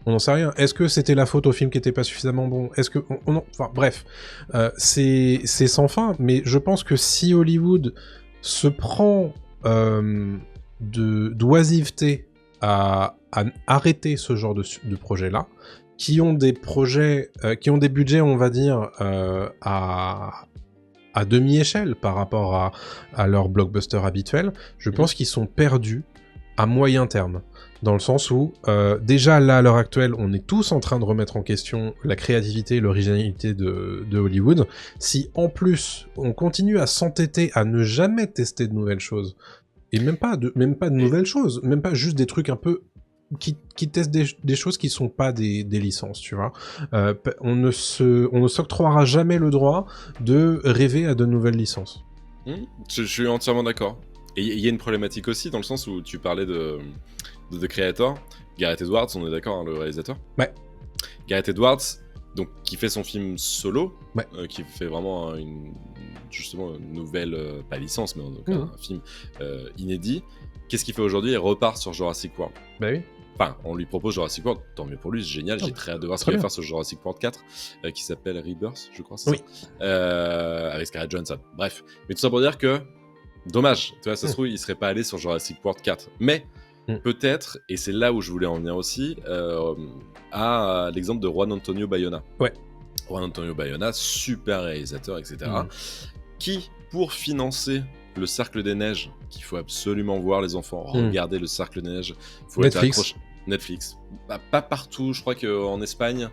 On n'en sait rien. Est-ce que c'était la faute au film qui était pas suffisamment bon ? Est-ce que enfin bref, c'est sans fin. Mais je pense que si Hollywood se prend d'oisiveté à arrêter ce genre de projet-là, qui ont des projets, qui ont des budgets, on va dire, à demi-échelle par rapport à leur blockbuster habituel, je pense qu'ils sont perdus à moyen terme. Dans le sens où, déjà là, à l'heure actuelle, on est tous en train de remettre en question la créativité et l'originalité de Hollywood. Si en plus, on continue à s'entêter à ne jamais tester de nouvelles choses, et même pas de nouvelles choses, même pas juste des trucs un peu qui testent des choses qui sont pas des licences, tu vois. On ne s'octroiera jamais le droit de rêver à de nouvelles licences. Je suis entièrement d'accord. Et il y a une problématique aussi, dans le sens où tu parlais de Creator. Gareth Edwards, on est d'accord, le réalisateur ? Ouais. Gareth Edwards, donc, qui fait son film solo, qui fait vraiment justement une nouvelle, pas licence, mais un film inédit. Qu'est-ce qu'il fait aujourd'hui ? Il repart sur Jurassic World. Bah oui. Enfin, on lui propose Jurassic World, tant mieux pour lui, c'est génial. J'ai très hâte de voir ce qu'il va faire sur Jurassic World 4, qui s'appelle Rebirth, je crois, c'est ça, avec Scarlett Johansson. Bref, mais tout ça pour dire que, dommage, tu vois, ça se trouve, il serait pas allé sur Jurassic World 4. Mais, peut-être, et c'est là où je voulais en venir aussi, à l'exemple de Juan Antonio Bayona. Ouais. Juan Antonio Bayona, super réalisateur, etc., qui, pour financer le Cercle des Neiges, qu'il faut absolument voir, les enfants, regardez le Cercle des Neiges, faut être accroché. Netflix. Bah, pas partout, je crois qu'en Espagne,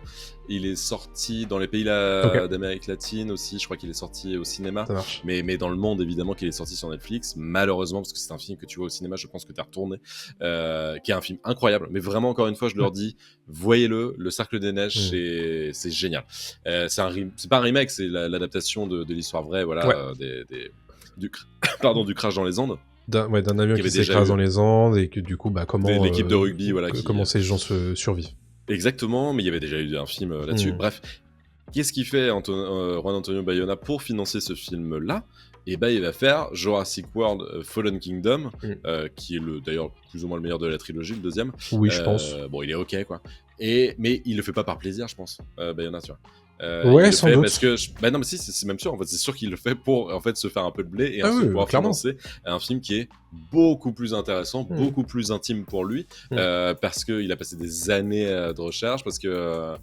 il est sorti dans les pays d'Amérique latine aussi, je crois qu'il est sorti au cinéma, mais dans le monde évidemment qu'il est sorti sur Netflix, malheureusement, parce que c'est un film que tu vois au cinéma, je pense que tu as retourné, qui est un film incroyable, mais vraiment encore une fois je leur dis, voyez-le, le Cercle des Neiges, c'est génial. C'est pas un remake, c'est l'adaptation de l'histoire vraie, voilà, du crash dans les Andes. D'un avion qui s'écrase dans les Andes, et que du coup, comment... L'équipe de rugby, voilà. Comment ces gens se survivent. Exactement, mais il y avait déjà eu un film là-dessus. Bref, qu'est-ce qu'il fait Juan Antonio Bayona pour financer ce film-là ? Et il va faire Jurassic World Fallen Kingdom, qui est d'ailleurs plus ou moins le meilleur de la trilogie, le deuxième. Oui, je pense. Bon, il est ok, quoi. Mais il le fait pas par plaisir, je pense, Bayona, tu vois. Ouais, sans doute. Parce que non, mais si, c'est même sûr. En fait, c'est sûr qu'il le fait pour en fait se faire un peu de blé et ensuite pouvoir financer un film qui est beaucoup plus intéressant, beaucoup plus intime pour lui, parce qu'il a passé des années de recherche, parce que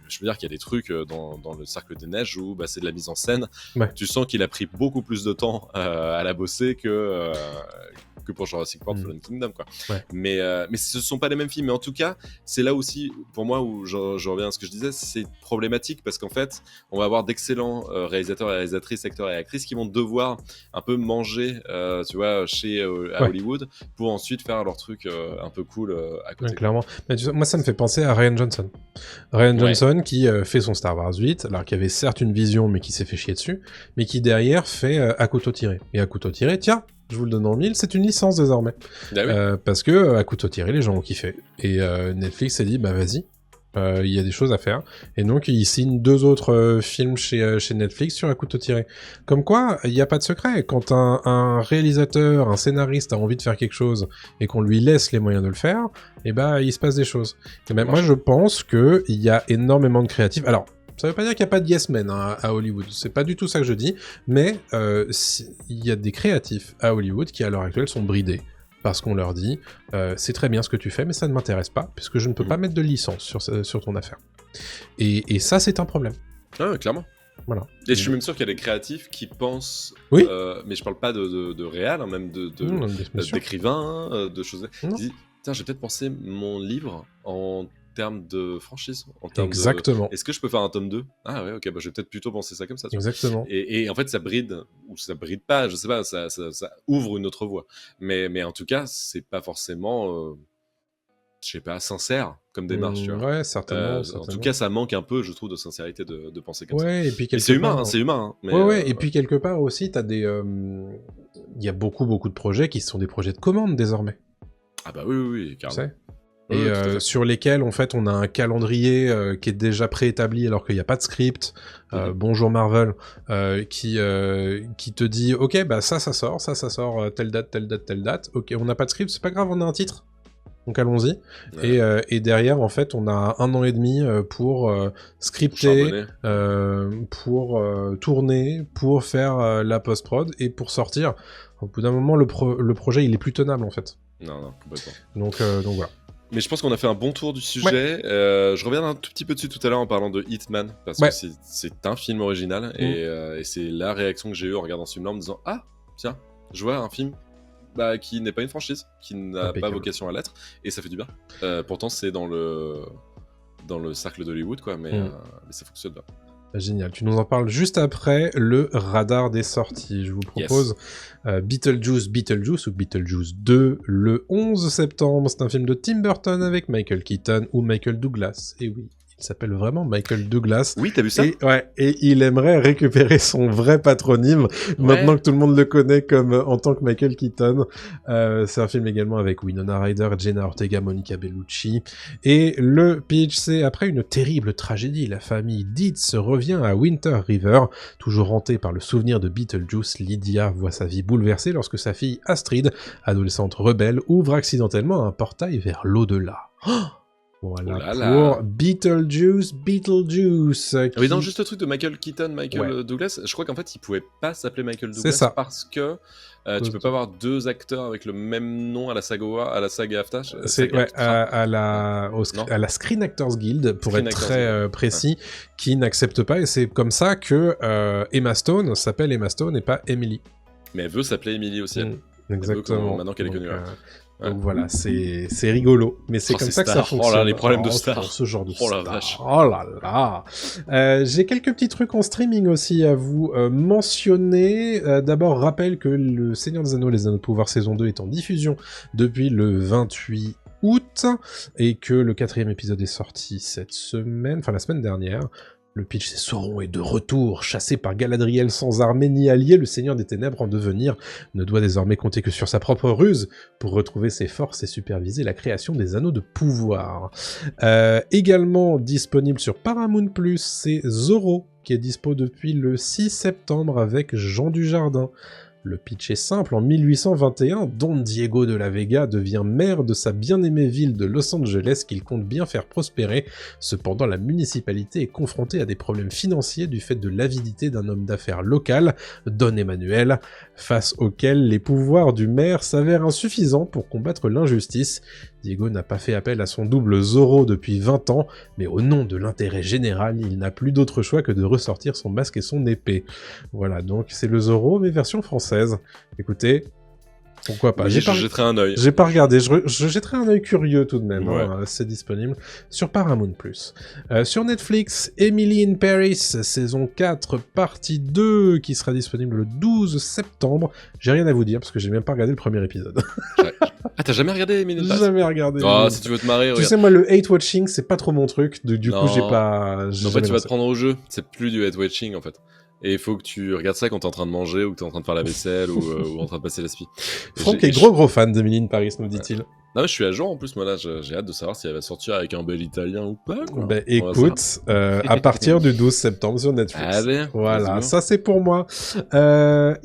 je veux dire qu'il y a des trucs dans le Cercle des Neiges où c'est de la mise en scène. Tu sens qu'il a pris beaucoup plus de temps à la bosser que pour Jurassic World Fallen Kingdom, quoi. Mais ce sont pas les mêmes films. Mais en tout cas, c'est là aussi, pour moi, où je reviens à ce que je disais, c'est problématique parce qu'en fait, on va avoir d'excellents réalisateurs et réalisatrices, acteurs et actrices qui vont devoir un peu manger, tu vois, à Hollywood pour ensuite faire leur truc un peu cool à côté. Clairement. Mais moi, ça me fait penser à Rian Johnson. Rian Johnson qui fait son Star Wars 8, alors qu'il y avait certes une vision, mais qui s'est fait chier dessus, mais qui derrière fait À couteau tiré. Et À couteau tiré, tiens, je vous le donne en mille, c'est une licence désormais. Parce que À couteau tiré, les gens ont kiffé. Et Netflix s'est dit, vas-y, il y a des choses à faire. Et donc, il signe 2 autres films chez Netflix sur À couteau tiré. Comme quoi, il n'y a pas de secret. Quand un réalisateur, un scénariste a envie de faire quelque chose et qu'on lui laisse les moyens de le faire, il se passe des choses. Et moi, je pense qu'il y a énormément de créatifs. Alors, ça veut pas dire qu'il n'y a pas de yes men à Hollywood, c'est pas du tout ça que je dis, mais il y a des créatifs à Hollywood qui à l'heure actuelle sont bridés, parce qu'on leur dit c'est très bien ce que tu fais, mais ça ne m'intéresse pas, puisque je ne peux pas mettre de licence sur ton affaire. Et ça, c'est un problème. Ah, clairement. Voilà. Et je suis même sûr qu'il y a des créatifs qui pensent, mais je parle pas de réal, même d'écrivains, de choses... Disent, tiens, j'ai peut-être pensé mon livre en termes de franchise, Exactement. Est-ce que je peux faire un tome 2 ? Ah ouais, ok, je vais peut-être plutôt penser ça comme ça. Exactement. Et en fait, ça bride, ou ça bride pas, je sais pas, ça ouvre une autre voie. Mais en tout cas, c'est pas forcément, je sais pas, sincère comme démarche, tu vois. Ouais, certainement. En tout cas, ça manque un peu, je trouve, de sincérité de penser comme ça. Et puis c'est humain, c'est humain. Mais et puis quelque part aussi, t'as des... Il y a beaucoup de projets qui sont des projets de commande, désormais. Ah bah oui, carrément. et sur lesquels en fait on a un calendrier qui est déjà préétabli alors qu'il n'y a pas de script. Bonjour Marvel, qui te dit ok bah ça sort telle date. Ok, on n'a pas de script, c'est pas grave, on a un titre. Donc allons-y. Ouais. Et derrière, en fait, on a 1 an et demi pour scripter, pour tourner, pour faire la post-prod et pour sortir. Au bout d'un moment, le projet, il est plus tenable, en fait. Non, complètement. Donc voilà. Mais je pense qu'on a fait un bon tour du sujet. Ouais. Je reviens un tout petit peu dessus tout à l'heure en parlant de Hitman, parce que c'est un film original, et c'est la réaction que j'ai eue en regardant ce film-là, en me disant « Ah, tiens, je vois un film qui n'est pas une franchise, qui n'a pas vocation à l'être, et ça fait du bien. » Pourtant, c'est dans le cercle d'Hollywood, quoi, mais ça fonctionne bien. Génial, tu nous en parles juste après le radar des sorties. Je vous propose Beetlejuice ou Beetlejuice 2 le 11 septembre. C'est un film de Tim Burton avec Michael Keaton ou Michael Douglas. Et oui, il s'appelle vraiment Michael Douglas. Oui, t'as vu ça ? Et il aimerait récupérer son vrai patronyme, maintenant que tout le monde le connaît comme en tant que Michael Keaton. C'est un film également avec Winona Ryder, Jenna Ortega, Monica Bellucci. Et le pitch, c'est après une terrible tragédie, la famille Dietz revient à Winter River. Toujours hantée par le souvenir de Beetlejuice, Lydia voit sa vie bouleversée lorsque sa fille Astrid, adolescente rebelle, ouvre accidentellement un portail vers l'au-delà. Voilà pour Beetlejuice. Oui, non, juste le truc de Michael Keaton, Douglas, je crois qu'en fait, il pouvait pas s'appeler Michael Douglas parce que tu peux pas avoir 2 acteurs avec le même nom à la saga AFTRA. C'est à la Screen Actors Guild, pour être très précis, qui n'accepte pas, et c'est comme ça que Emma Stone s'appelle Emma Stone et pas Emily. Mais elle veut s'appeler Emily aussi. Exactement. Maintenant qu'elle est connue. Donc voilà, c'est rigolo, mais c'est comme ça que ça fonctionne. Oh là, les problèmes de stars. Ce genre de star. La vache. Oh là là. J'ai quelques petits trucs en streaming aussi à vous mentionner. D'abord, rappel que le Seigneur des Anneaux, les Anneaux de Pouvoir saison 2 est en diffusion depuis le 28 août et que le 4e épisode est sorti la semaine dernière. Le pitch, c'est Sauron est de retour, chassé par Galadriel sans armée ni allié, le Seigneur des Ténèbres en devenir ne doit désormais compter que sur sa propre ruse pour retrouver ses forces et superviser la création des Anneaux de Pouvoir. Également disponible sur Paramount+, c'est Zorro, qui est dispo depuis le 6 septembre avec Jean Dujardin. Le pitch est simple, en 1821, Don Diego de la Vega devient maire de sa bien-aimée ville de Los Angeles qu'il compte bien faire prospérer. Cependant, la municipalité est confrontée à des problèmes financiers du fait de l'avidité d'un homme d'affaires local, Don Emmanuel, face auquel les pouvoirs du maire s'avèrent insuffisants pour combattre l'injustice. Diego n'a pas fait appel à son double Zorro depuis 20 ans, mais au nom de l'intérêt général, il n'a plus d'autre choix que de ressortir son masque et son épée. Voilà, donc c'est le Zorro, mais version française. Écoutez, pourquoi pas. Oui, je jetterai un œil. J'ai pas regardé, je jetterai un œil curieux tout de même. Ouais. C'est disponible sur Paramount+. Sur Netflix, Emily in Paris, saison 4, partie 2, qui sera disponible le 12 septembre. J'ai rien à vous dire, parce que j'ai même pas regardé le premier épisode. Ah, t'as jamais regardé Emily in Paris ? Jamais regardé. Oh, si tu veux te marrer, regarde. Tu sais, moi, le hate-watching, c'est pas trop mon truc. Du coup, j'ai pas... En fait, tu vas te prendre au jeu. C'est plus du hate-watching, en fait. Et il faut que tu regardes ça quand t'es en train de manger ou que t'es en train de faire la vaisselle ou en train de passer l'aspi. Franck est gros fan d'Emily in Paris, nous dit-il. Non mais je suis à jour en plus, moi là, j'ai hâte de savoir si elle va sortir avec un bel italien ou pas. Quoi. Ben écoute, à partir du 12 septembre sur Netflix. Allez, voilà, ça c'est pour moi.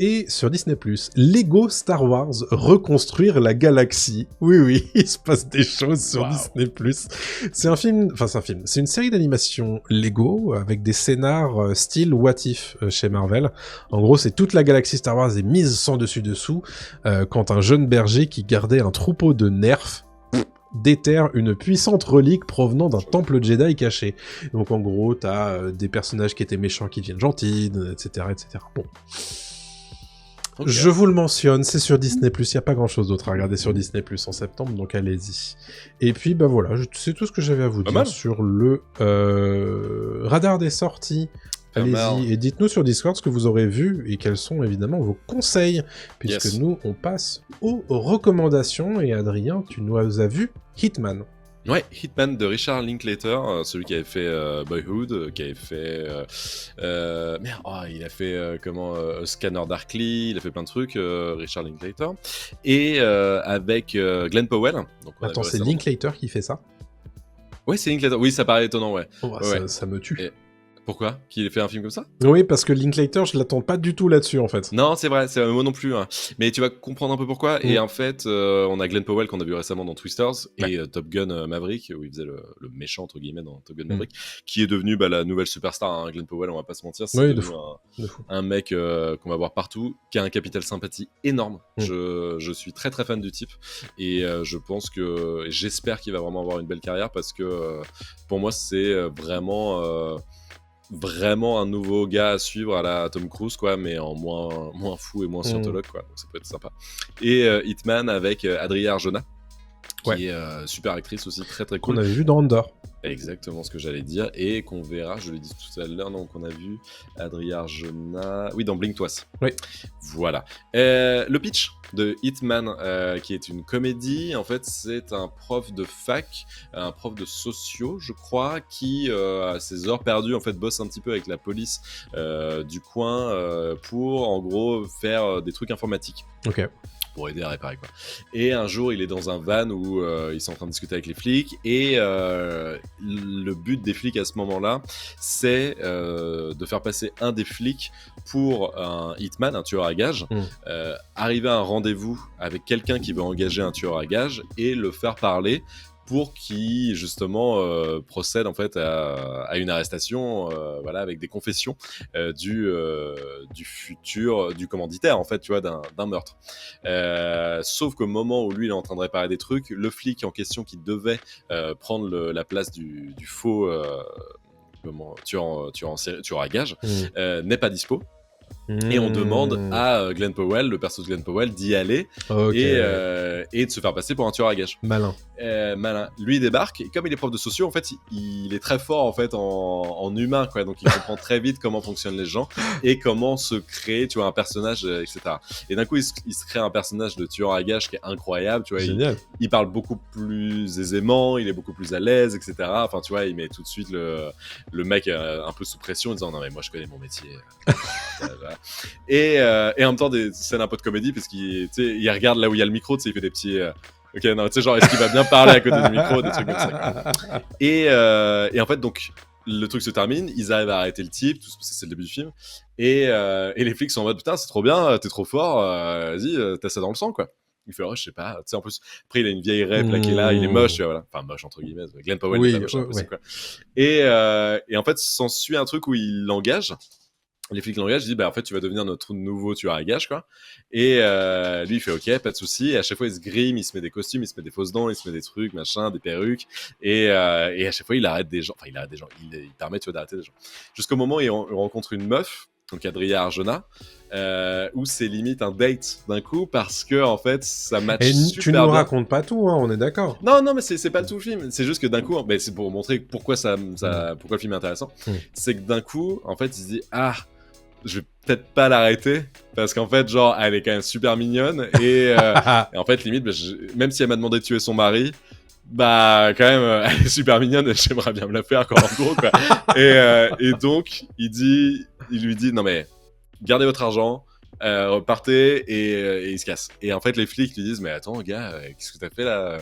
Et sur Disney+, Lego Star Wars reconstruire la galaxie. Oui, il se passe des choses sur Disney+. C'est c'est une série d'animation Lego avec des scénars style What If chez Marvel. En gros, c'est toute la galaxie Star Wars est mise sans dessus-dessous quand un jeune berger qui gardait un troupeau de nerfs déterre une puissante relique provenant d'un temple Jedi caché. Donc en gros, t'as des personnages qui étaient méchants qui deviennent gentils, etc. Bon. Okay. Je vous le mentionne, c'est sur Disney+, il n'y a pas grand-chose d'autre à regarder sur Disney+, en septembre, donc allez-y. Et puis, bah voilà, c'est tout ce que j'avais à vous dire sur le radar des sorties. Allez-y, et dites-nous sur Discord ce que vous aurez vu et quels sont évidemment vos conseils, puisque nous, on passe aux recommandations. Et Adrien, tu nous as vu Hitman. Ouais, Hitman de Richard Linklater, celui qui avait fait Boyhood, qui avait fait... merde, il a fait Scanner Darkly, il a fait plein de trucs, Richard Linklater. Et avec Glenn Powell. Donc attends, c'est Linklater qui fait ça? Ouais, c'est Linklater. Oui, ça paraît étonnant, ouais. Oh, ouais. Ça me tue. Et... Pourquoi? Qu'il ait fait un film comme ça? Oui, parce que Linklater, je l'attends pas du tout là-dessus, en fait. Non, c'est vrai, moi non plus. Hein. Mais tu vas comprendre un peu pourquoi. Et en fait, on a Glenn Powell qu'on a vu récemment dans Twisters et Top Gun Maverick, où il faisait le méchant, entre guillemets, dans Top Gun Maverick, qui est devenu la nouvelle superstar. Hein. Glenn Powell, on va pas se mentir, c'est devenu un mec qu'on va voir partout, qui a un capital sympathie énorme. Je suis très très fan du type. Et je pense que... J'espère qu'il va vraiment avoir une belle carrière, parce que pour moi, c'est vraiment un nouveau gars à suivre à la Tom Cruise, quoi, mais en moins fou et moins scientologue, quoi. Donc ça peut être sympa. Et Hitman avec Adria Arjona, qui est super actrice aussi, très très cool. Qu'on avait vu dans Andor. Exactement ce que j'allais dire, et qu'on verra, je l'ai dit tout à l'heure, qu'on a vu Adria Arjona, oui, dans Blink Twice. Oui. Voilà. Le pitch de Hitman, qui est une comédie, en fait, c'est un prof de fac, un prof de sociaux, je crois, qui, à ses heures perdues, en fait, bosse un petit peu avec la police du coin pour, en gros, faire des trucs informatiques. Ok. Pour aider à réparer, quoi. Et un jour, il est dans un van où ils sont en train de discuter avec les flics, et le but des flics à ce moment-là, c'est de faire passer un des flics pour un hitman, un tueur à gages, arriver à un rendez-vous avec quelqu'un qui veut engager un tueur à gages et le faire parler pour qu'il, justement, procède en fait à une arrestation, voilà, avec des confessions du futur, du commanditaire, en fait, tu vois, d'un meurtre. Sauf qu'au moment où lui, il est en train de réparer des trucs, le flic en question qui devait prendre la place du faux tueur à gages n'est pas dispo. Et on demande à Glenn Powell, le perso de Glenn Powell, d'y aller et de se faire passer pour un tueur à gages. Malin. Lui, il débarque, et comme il est prof de sociaux, en fait, il est très fort en fait en humain, quoi. Donc il comprend très vite comment fonctionnent les gens et comment se créer, tu vois, un personnage, etc. Et d'un coup, il se crée un personnage de tueur à gages qui est incroyable, tu vois. Il parle beaucoup plus aisément, il est beaucoup plus à l'aise, etc. Enfin, tu vois, il met tout de suite le mec un peu sous pression en disant non mais moi je connais mon métier. Et en même temps, des scènes un peu de comédie, parce qu'il regarde là où il y a le micro, tu sais, il fait des petits. Ok, non, tu sais, genre, est-ce qu'il va bien parler à côté du micro, des trucs comme ça. Et en fait, donc, le truc se termine, ils arrivent à arrêter le type, tout ça, c'est le début du film. Et les flics sont en mode putain, c'est trop bien, t'es trop fort, vas-y, t'as ça dans le sang, quoi. Il fait, je sais pas, tu sais, en plus, après, il a une vieille raie plaquée là, il est moche, tu vois, voilà. Enfin, moche, entre guillemets. Glenn Powell, il est pas moche, impossible, quoi. Et en fait, s'ensuit un truc où il l'engage. Les flics l'engagent, ils disent en fait tu vas devenir notre nouveau tueur à gages, quoi. Et lui il fait ok, pas de souci. Et à chaque fois il se grime, il se met des costumes, il se met des fausses dents, il se met des trucs, machin, des perruques. Et à chaque fois il arrête des gens, il permet, tu vois, d'arrêter des gens. Jusqu'au moment où il rencontre une meuf, donc Adria Arjona, où c'est limite un date d'un coup, parce que en fait ça match super bien. Tu nous racontes pas tout, hein, on est d'accord. Non, mais c'est pas tout le film. C'est juste que d'un coup, c'est pour montrer pourquoi pourquoi le film est intéressant. C'est que d'un coup, en fait, il se dit je vais peut-être pas l'arrêter, parce qu'en fait, genre, elle est quand même super mignonne, et en fait, limite, même si elle m'a demandé de tuer son mari, quand même, elle est super mignonne, et j'aimerais bien me la faire, quoi, en gros, quoi. Et donc, il lui dit, non mais, gardez votre argent, repartez, et il se casse. Et en fait, les flics lui disent, mais attends, gars, qu'est-ce que t'as fait là?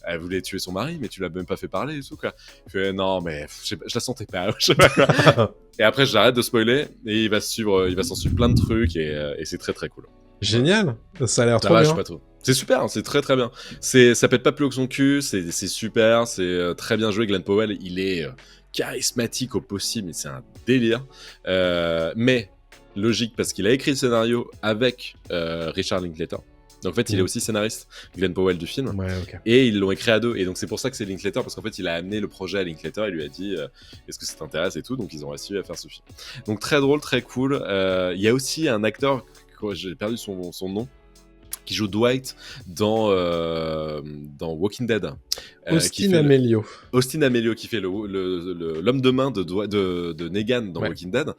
Elle voulait tuer son mari, mais tu l'as même pas fait parler et tout, quoi. Il fait, non, mais je la sentais pas, je sais pas quoi. Et après, j'arrête de spoiler, et il va s'en suivre plein de trucs, et c'est très très cool. Génial, ça a l'air trop bien. Pas trop. C'est super, hein, c'est très très bien. Ça pète pas plus haut que son cul, c'est super, c'est très bien joué. Glenn Powell, il est charismatique au possible, c'est un délire. Mais logique, parce qu'il a écrit le scénario avec Richard Linklater. Donc en fait, il est aussi scénariste, Glenn Powell, du film. Ouais, okay. Et ils l'ont écrit à deux. Et donc c'est pour ça que c'est Linklater, parce qu'en fait, il a amené le projet à Linklater, il lui a dit est-ce que ça t'intéresse et tout. Donc ils ont réussi à faire ce film. Donc très drôle, très cool. Il y a aussi un acteur, j'ai perdu son nom, qui joue Dwight dans Walking Dead. Austin Amelio. Austin Amelio, qui fait l'homme de main de Negan dans Walking Dead.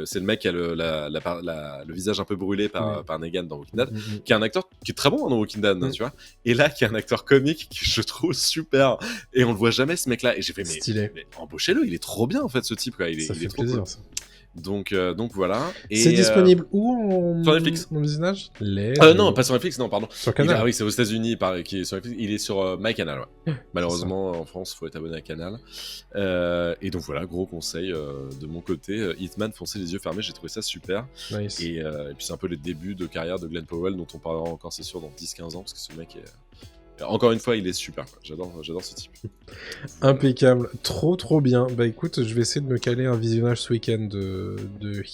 C'est le mec qui a le visage un peu brûlé par Negan dans Walking Dead, qui est un acteur qui est très bon dans Walking Dead, tu vois. Et là, qui est un acteur comique que je trouve super. Et on le voit jamais, ce mec-là. Et j'ai fait, mais embauchez-le, il est trop bien, en fait, ce type, quoi. Il est trop plaisir, cool. Ça. Donc voilà. C'est disponible où sur Netflix. En visionnage Non, pas sur Netflix, non, pardon. Sur Canal. Oui, c'est aux États-unis qui est sur Netflix. Il est sur MyCanal, ouais. Malheureusement, en France, il faut être abonné à Canal. Et donc voilà, gros conseil de mon côté. Hitman, foncez les yeux fermés, j'ai trouvé ça super. Nice. Et puis c'est un peu les débuts de carrière de Glenn Powell, dont on parlera encore, c'est sûr, dans 10-15 ans, parce que ce mec est. Encore une fois, il est super, quoi. J'adore ce type. Impeccable, trop bien. Bah écoute, je vais essayer de me caler un visionnage ce week-end de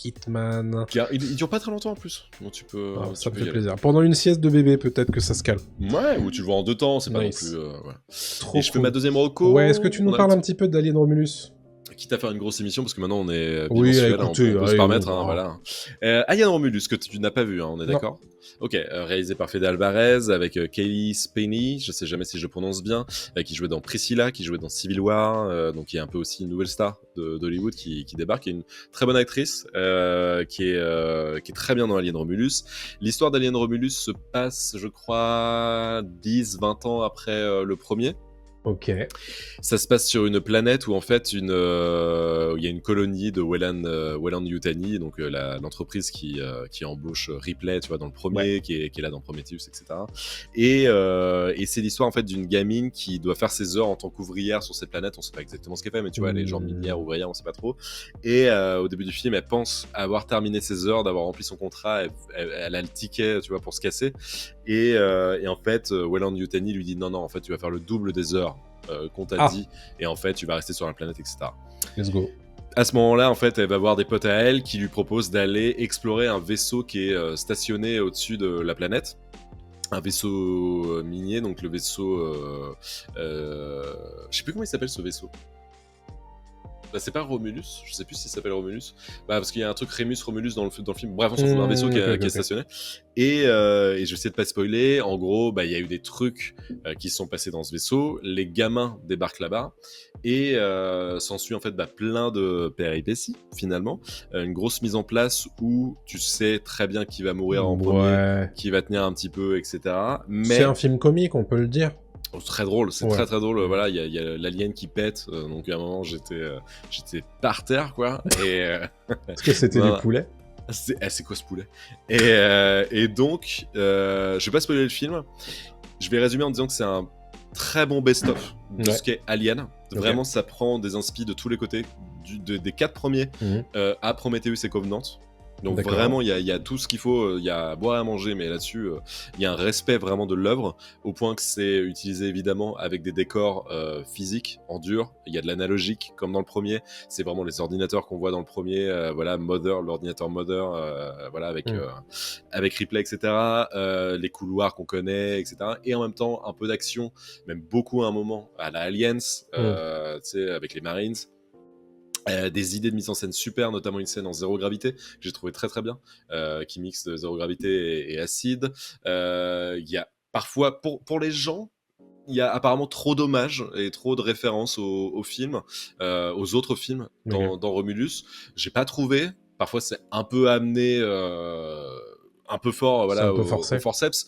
Hitman. Il dure pas très longtemps en plus, donc tu peux. Ça me fait plaisir. Pendant une sieste de bébé, peut-être que ça se calme. Ouais, ou tu le vois en 2 temps, c'est pas non plus. Trop et je fais ma deuxième reco. Ouais, est-ce que tu nous parles un petit peu d'Alien Romulus? Quitte à faire une grosse émission, parce que maintenant on est bimensuel, on peut se permettre, voilà. Alien Romulus, que tu n'as pas vu, on est d'accord? Ok, réalisé par Fede Alvarez, avec Kaylee Spaney, je sais jamais si je prononce bien, qui jouait dans Priscilla, qui jouait dans Civil War, donc qui est un peu aussi une nouvelle star d'Hollywood qui débarque, qui est une très bonne actrice, qui est très bien dans Alien Romulus. L'histoire d'Alien Romulus se passe, je crois, 10-20 ans après le premier. Ok. Ça se passe sur une planète où en fait il y a une colonie de Weyland-Yutani, donc l'entreprise qui embauche Ripley, tu vois, dans le premier, qui est là dans Prometheus, etc. Et c'est l'histoire en fait d'une gamine qui doit faire ses heures en tant qu'ouvrière sur cette planète. On sait pas exactement ce qu'elle fait, mais tu vois, elle est genre minière, ouvrière, on sait pas trop. Et au début du film, elle pense avoir terminé ses heures, d'avoir rempli son contrat. Elle a le ticket, tu vois, pour se casser. Et en fait, Weyland-Yutani lui dit non, en fait, tu vas faire le double des heures qu'on t'a dit, et en fait tu vas rester sur la planète, etc. Let's go. À ce moment-là, en fait, elle va voir des potes à elle qui lui proposent d'aller explorer un vaisseau qui est stationné au-dessus de la planète. Un vaisseau minier, donc le vaisseau... je sais plus comment il s'appelle ce vaisseau. Bah, c'est pas Romulus, je sais plus s'il s'appelle Romulus, parce qu'il y a un truc Romulus dans le film. Bref, on s'en fout, un vaisseau qui est stationné. Et je vais essayer de pas spoiler. En gros, il y a eu des trucs qui se sont passés dans ce vaisseau. Les gamins débarquent là-bas et s'ensuit en fait plein de péripéties finalement. Une grosse mise en place où tu sais très bien qui va mourir en premier, qui va tenir un petit peu, etc. Mais c'est un film comique, on peut le dire. Très drôle, c'est très drôle. Voilà, il y a l'alien qui pète, donc à un moment j'étais par terre, quoi. Et est-ce que c'était du poulet? C'est quoi ce poulet? Et donc, je vais pas spoiler le film. Je vais résumer en disant que c'est un très bon best-of de ce qu'est Alien. Vraiment, ça prend des inspi de tous les côtés, des 4 premiers à Prometheus et Covenant. Donc vraiment, il y a tout ce qu'il faut, il y a à boire et à manger, mais là-dessus, il y a un respect vraiment de l'œuvre, au point que c'est utilisé évidemment avec des décors physiques, en dur. Il y a de l'analogique, comme dans le premier. C'est vraiment les ordinateurs qu'on voit dans le premier, voilà, Mother, l'ordinateur Mother, voilà, avec Ripley, etc. Les couloirs qu'on connaît, etc. Et en même temps, un peu d'action, même beaucoup à un moment, à la Aliens, tu sais, avec les Marines. Des idées de mise en scène super, notamment une scène en zéro gravité que j'ai trouvé très très bien, qui mixe de zéro gravité et acide. Il y a parfois, pour les gens, il y a apparemment trop d'hommages et trop de références aux films, aux autres films dans Romulus. J'ai pas trouvé. Parfois c'est un peu amené, un peu fort, voilà, au forceps.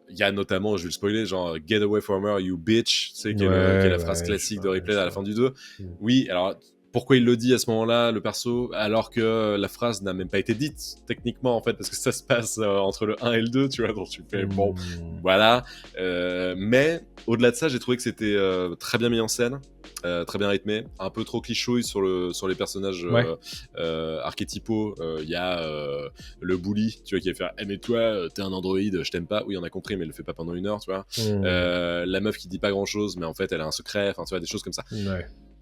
Il y a notamment, je vais le spoiler, genre Get away from her, you bitch, tu sais, qui est la phrase classique de Ripley à la fin du 2. Oui, alors pourquoi il le dit à ce moment-là, le perso, alors que la phrase n'a même pas été dite, techniquement, en fait, parce que ça se passe entre le 1 et le 2, tu vois, donc tu fais, bon, voilà. Mais, au-delà de ça, j'ai trouvé que c'était très bien mis en scène, très bien rythmé, un peu trop clichouille sur les personnages archétypaux. Il y a le bully, tu vois, qui va faire « mais toi, t'es un androïde, je t'aime pas ». Oui, on a compris, mais il le fait pas pendant 1 heure, tu vois. La meuf qui dit pas grand-chose, mais en fait, elle a un secret, enfin, tu vois, des choses comme ça.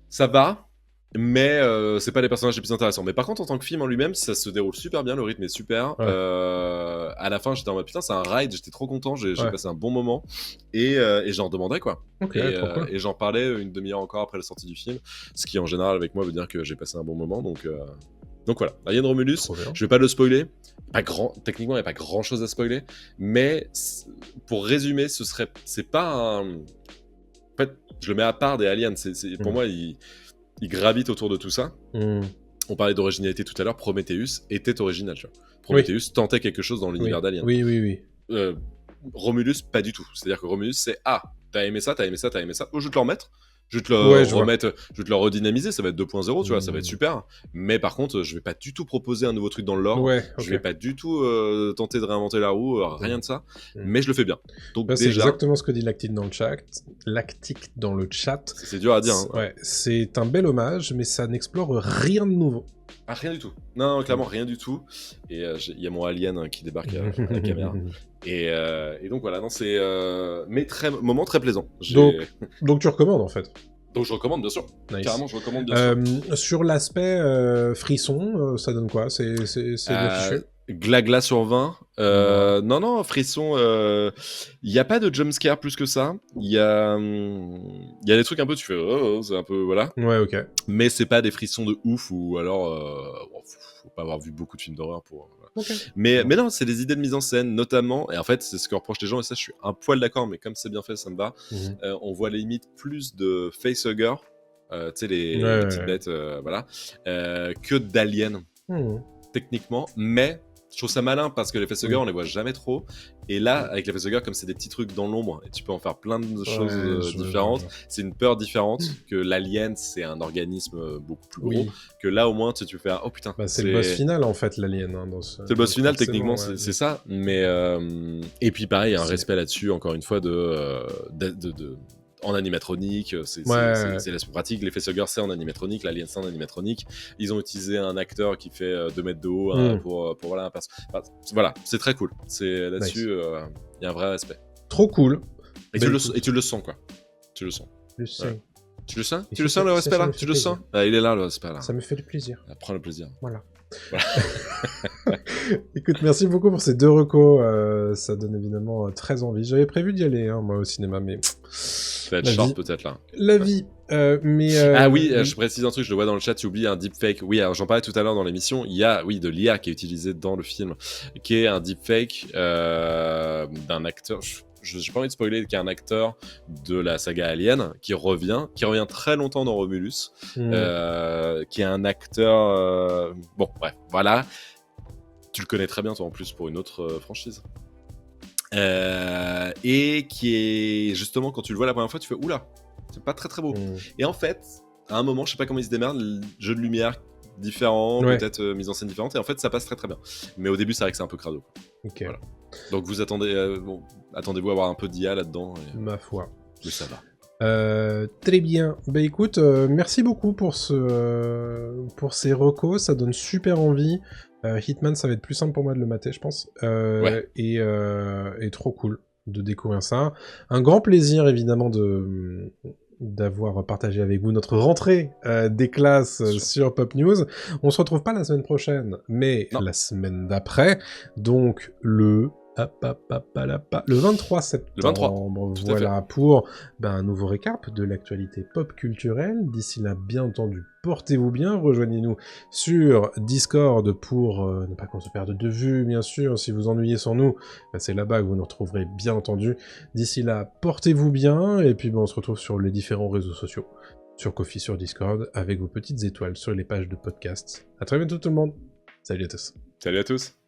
Ça va. Mais c'est pas les personnages les plus intéressants. Mais par contre, en tant que film en lui-même, ça se déroule super bien, le rythme est super. À la fin, j'étais en mode putain, c'est un ride, j'étais trop content, j'ai passé un bon moment. Et j'en demandais, quoi. Et j'en parlais une demi-heure encore après la sortie du film. Ce qui, en général, avec moi, veut dire que j'ai passé un bon moment. Donc Donc voilà, Alien Romulus, je vais pas le spoiler. Techniquement, il n'y a pas grand chose à spoiler. Mais pour résumer, c'est pas un. En fait, je le mets à part des aliens. Pour moi, il gravite autour de tout ça. On parlait d'originalité tout à l'heure. Prometheus était original. Tu vois. Prometheus tentait quelque chose dans l'univers d'Alien. Oui. Romulus, pas du tout. C'est-à-dire que Romulus, c'est t'as aimé ça. Oh, je vais te le remettre. Je vais te le redynamiser, ça va être 2.0, tu vois, ça va être super. Mais par contre, je vais pas du tout proposer un nouveau truc dans le lore. Je vais pas du tout tenter de réinventer la roue, rien de ça. Mais je le fais bien. Donc c'est exactement ce que dit Lactique dans le chat. C'est dur à dire. Ouais, c'est un bel hommage, mais ça n'explore rien de nouveau. Ah, rien du tout. Non, clairement, rien du tout. Et il y a mon alien qui débarque à la caméra. Et donc voilà, non, c'est mais moment très plaisant. Donc tu recommandes en fait. Donc je recommande bien sûr. Nice. Carrément, je recommande bien sûr. Sur l'aspect frisson, ça donne quoi? C'est fichu. Glagla sur 20. Non, frisson. Il y a pas de jumpscare plus que ça. Il y a des trucs un peu, tu fais, c'est un peu voilà. Ouais, ok. Mais c'est pas des frissons de ouf ou alors faut pas avoir vu beaucoup de films d'horreur pour. Okay. Mais non, c'est des idées de mise en scène, notamment, et en fait, c'est ce que reprochent les gens, et ça, je suis un poil d'accord, mais comme c'est bien fait, ça me va. On voit limite plus de facehugger, tu sais, les petites bêtes, voilà, que d'aliens, techniquement, mais je trouve ça malin parce que les facehuggers, on les voit jamais trop. Et là, avec les facehuggers, comme c'est des petits trucs dans l'ombre, et tu peux en faire plein de choses différentes, c'est une peur différente que l'alien, c'est un organisme beaucoup plus gros. Que là, au moins, tu peux faire, oh putain. C'est le boss final, en fait, l'alien. Hein, c'est le boss final, techniquement, c'est ça. Mais, et puis pareil, un respect là-dessus, encore une fois, en animatronique, c'est l'aspect pratique. Les facehuggers, c'est en animatronique, l'alien, c'est en animatronique. Ils ont utilisé un acteur qui fait 2 mètres de haut pour voilà, un personnage. Voilà, c'est très cool. Là-dessus, il y a un vrai respect. Trop cool. Et tu le sens, quoi. Tu le sens. Tu le sens, le respect là? Tu le sens? Il est là, le respect là. Ça me fait du plaisir. Prends le plaisir. Voilà. Écoute, merci beaucoup pour ces 2 recos. Ça donne évidemment très envie. J'avais prévu d'y aller, moi, au cinéma, mais... Ça va être short, peut-être, là. La vie. Mais Ah oui, je précise un truc, je le vois dans le chat, tu oublies un deepfake. Oui, alors j'en parlais tout à l'heure dans l'émission. Il y a, de l'IA qui est utilisée dans le film, qui est un deepfake d'un acteur... J'ai pas envie de spoiler, qui est un acteur de la saga Alien qui revient très longtemps dans Romulus, qui est un acteur. Bon, bref, voilà. Tu le connais très bien, toi, en plus, pour une autre franchise. Et qui est justement, quand tu le vois la première fois, tu fais oula, c'est pas très très beau. Et en fait, à un moment, je sais pas comment il se démerde, jeu de lumière différent, peut-être mise en scène différente, et en fait, ça passe très très bien. Mais au début, c'est vrai que c'est un peu crado. Ok. Voilà. Donc vous attendez-vous à avoir un peu d'IA là-dedans. Ma foi. Mais ça va. Très bien. Bah écoute, merci beaucoup pour ces recos, ça donne super envie. Hitman, ça va être plus simple pour moi de le mater, je pense. Et trop cool de découvrir ça. Un grand plaisir, évidemment, d'avoir partagé avec vous notre rentrée des classes sur Pop News. On se retrouve pas la semaine prochaine, mais la semaine d'après. Donc le 23 septembre, voilà, pour un nouveau récap de l'actualité pop culturelle. D'ici là, bien entendu, portez-vous bien, rejoignez-nous sur Discord pour ne pas qu'on se perde de vue, bien sûr. Si vous ennuyez sans nous, c'est là-bas que vous nous retrouverez, bien entendu. D'ici là, portez-vous bien, et puis on se retrouve sur les différents réseaux sociaux, sur Ko-fi, sur Discord, avec vos petites étoiles sur les pages de podcast. À très bientôt tout le monde. Salut à tous. Salut à tous.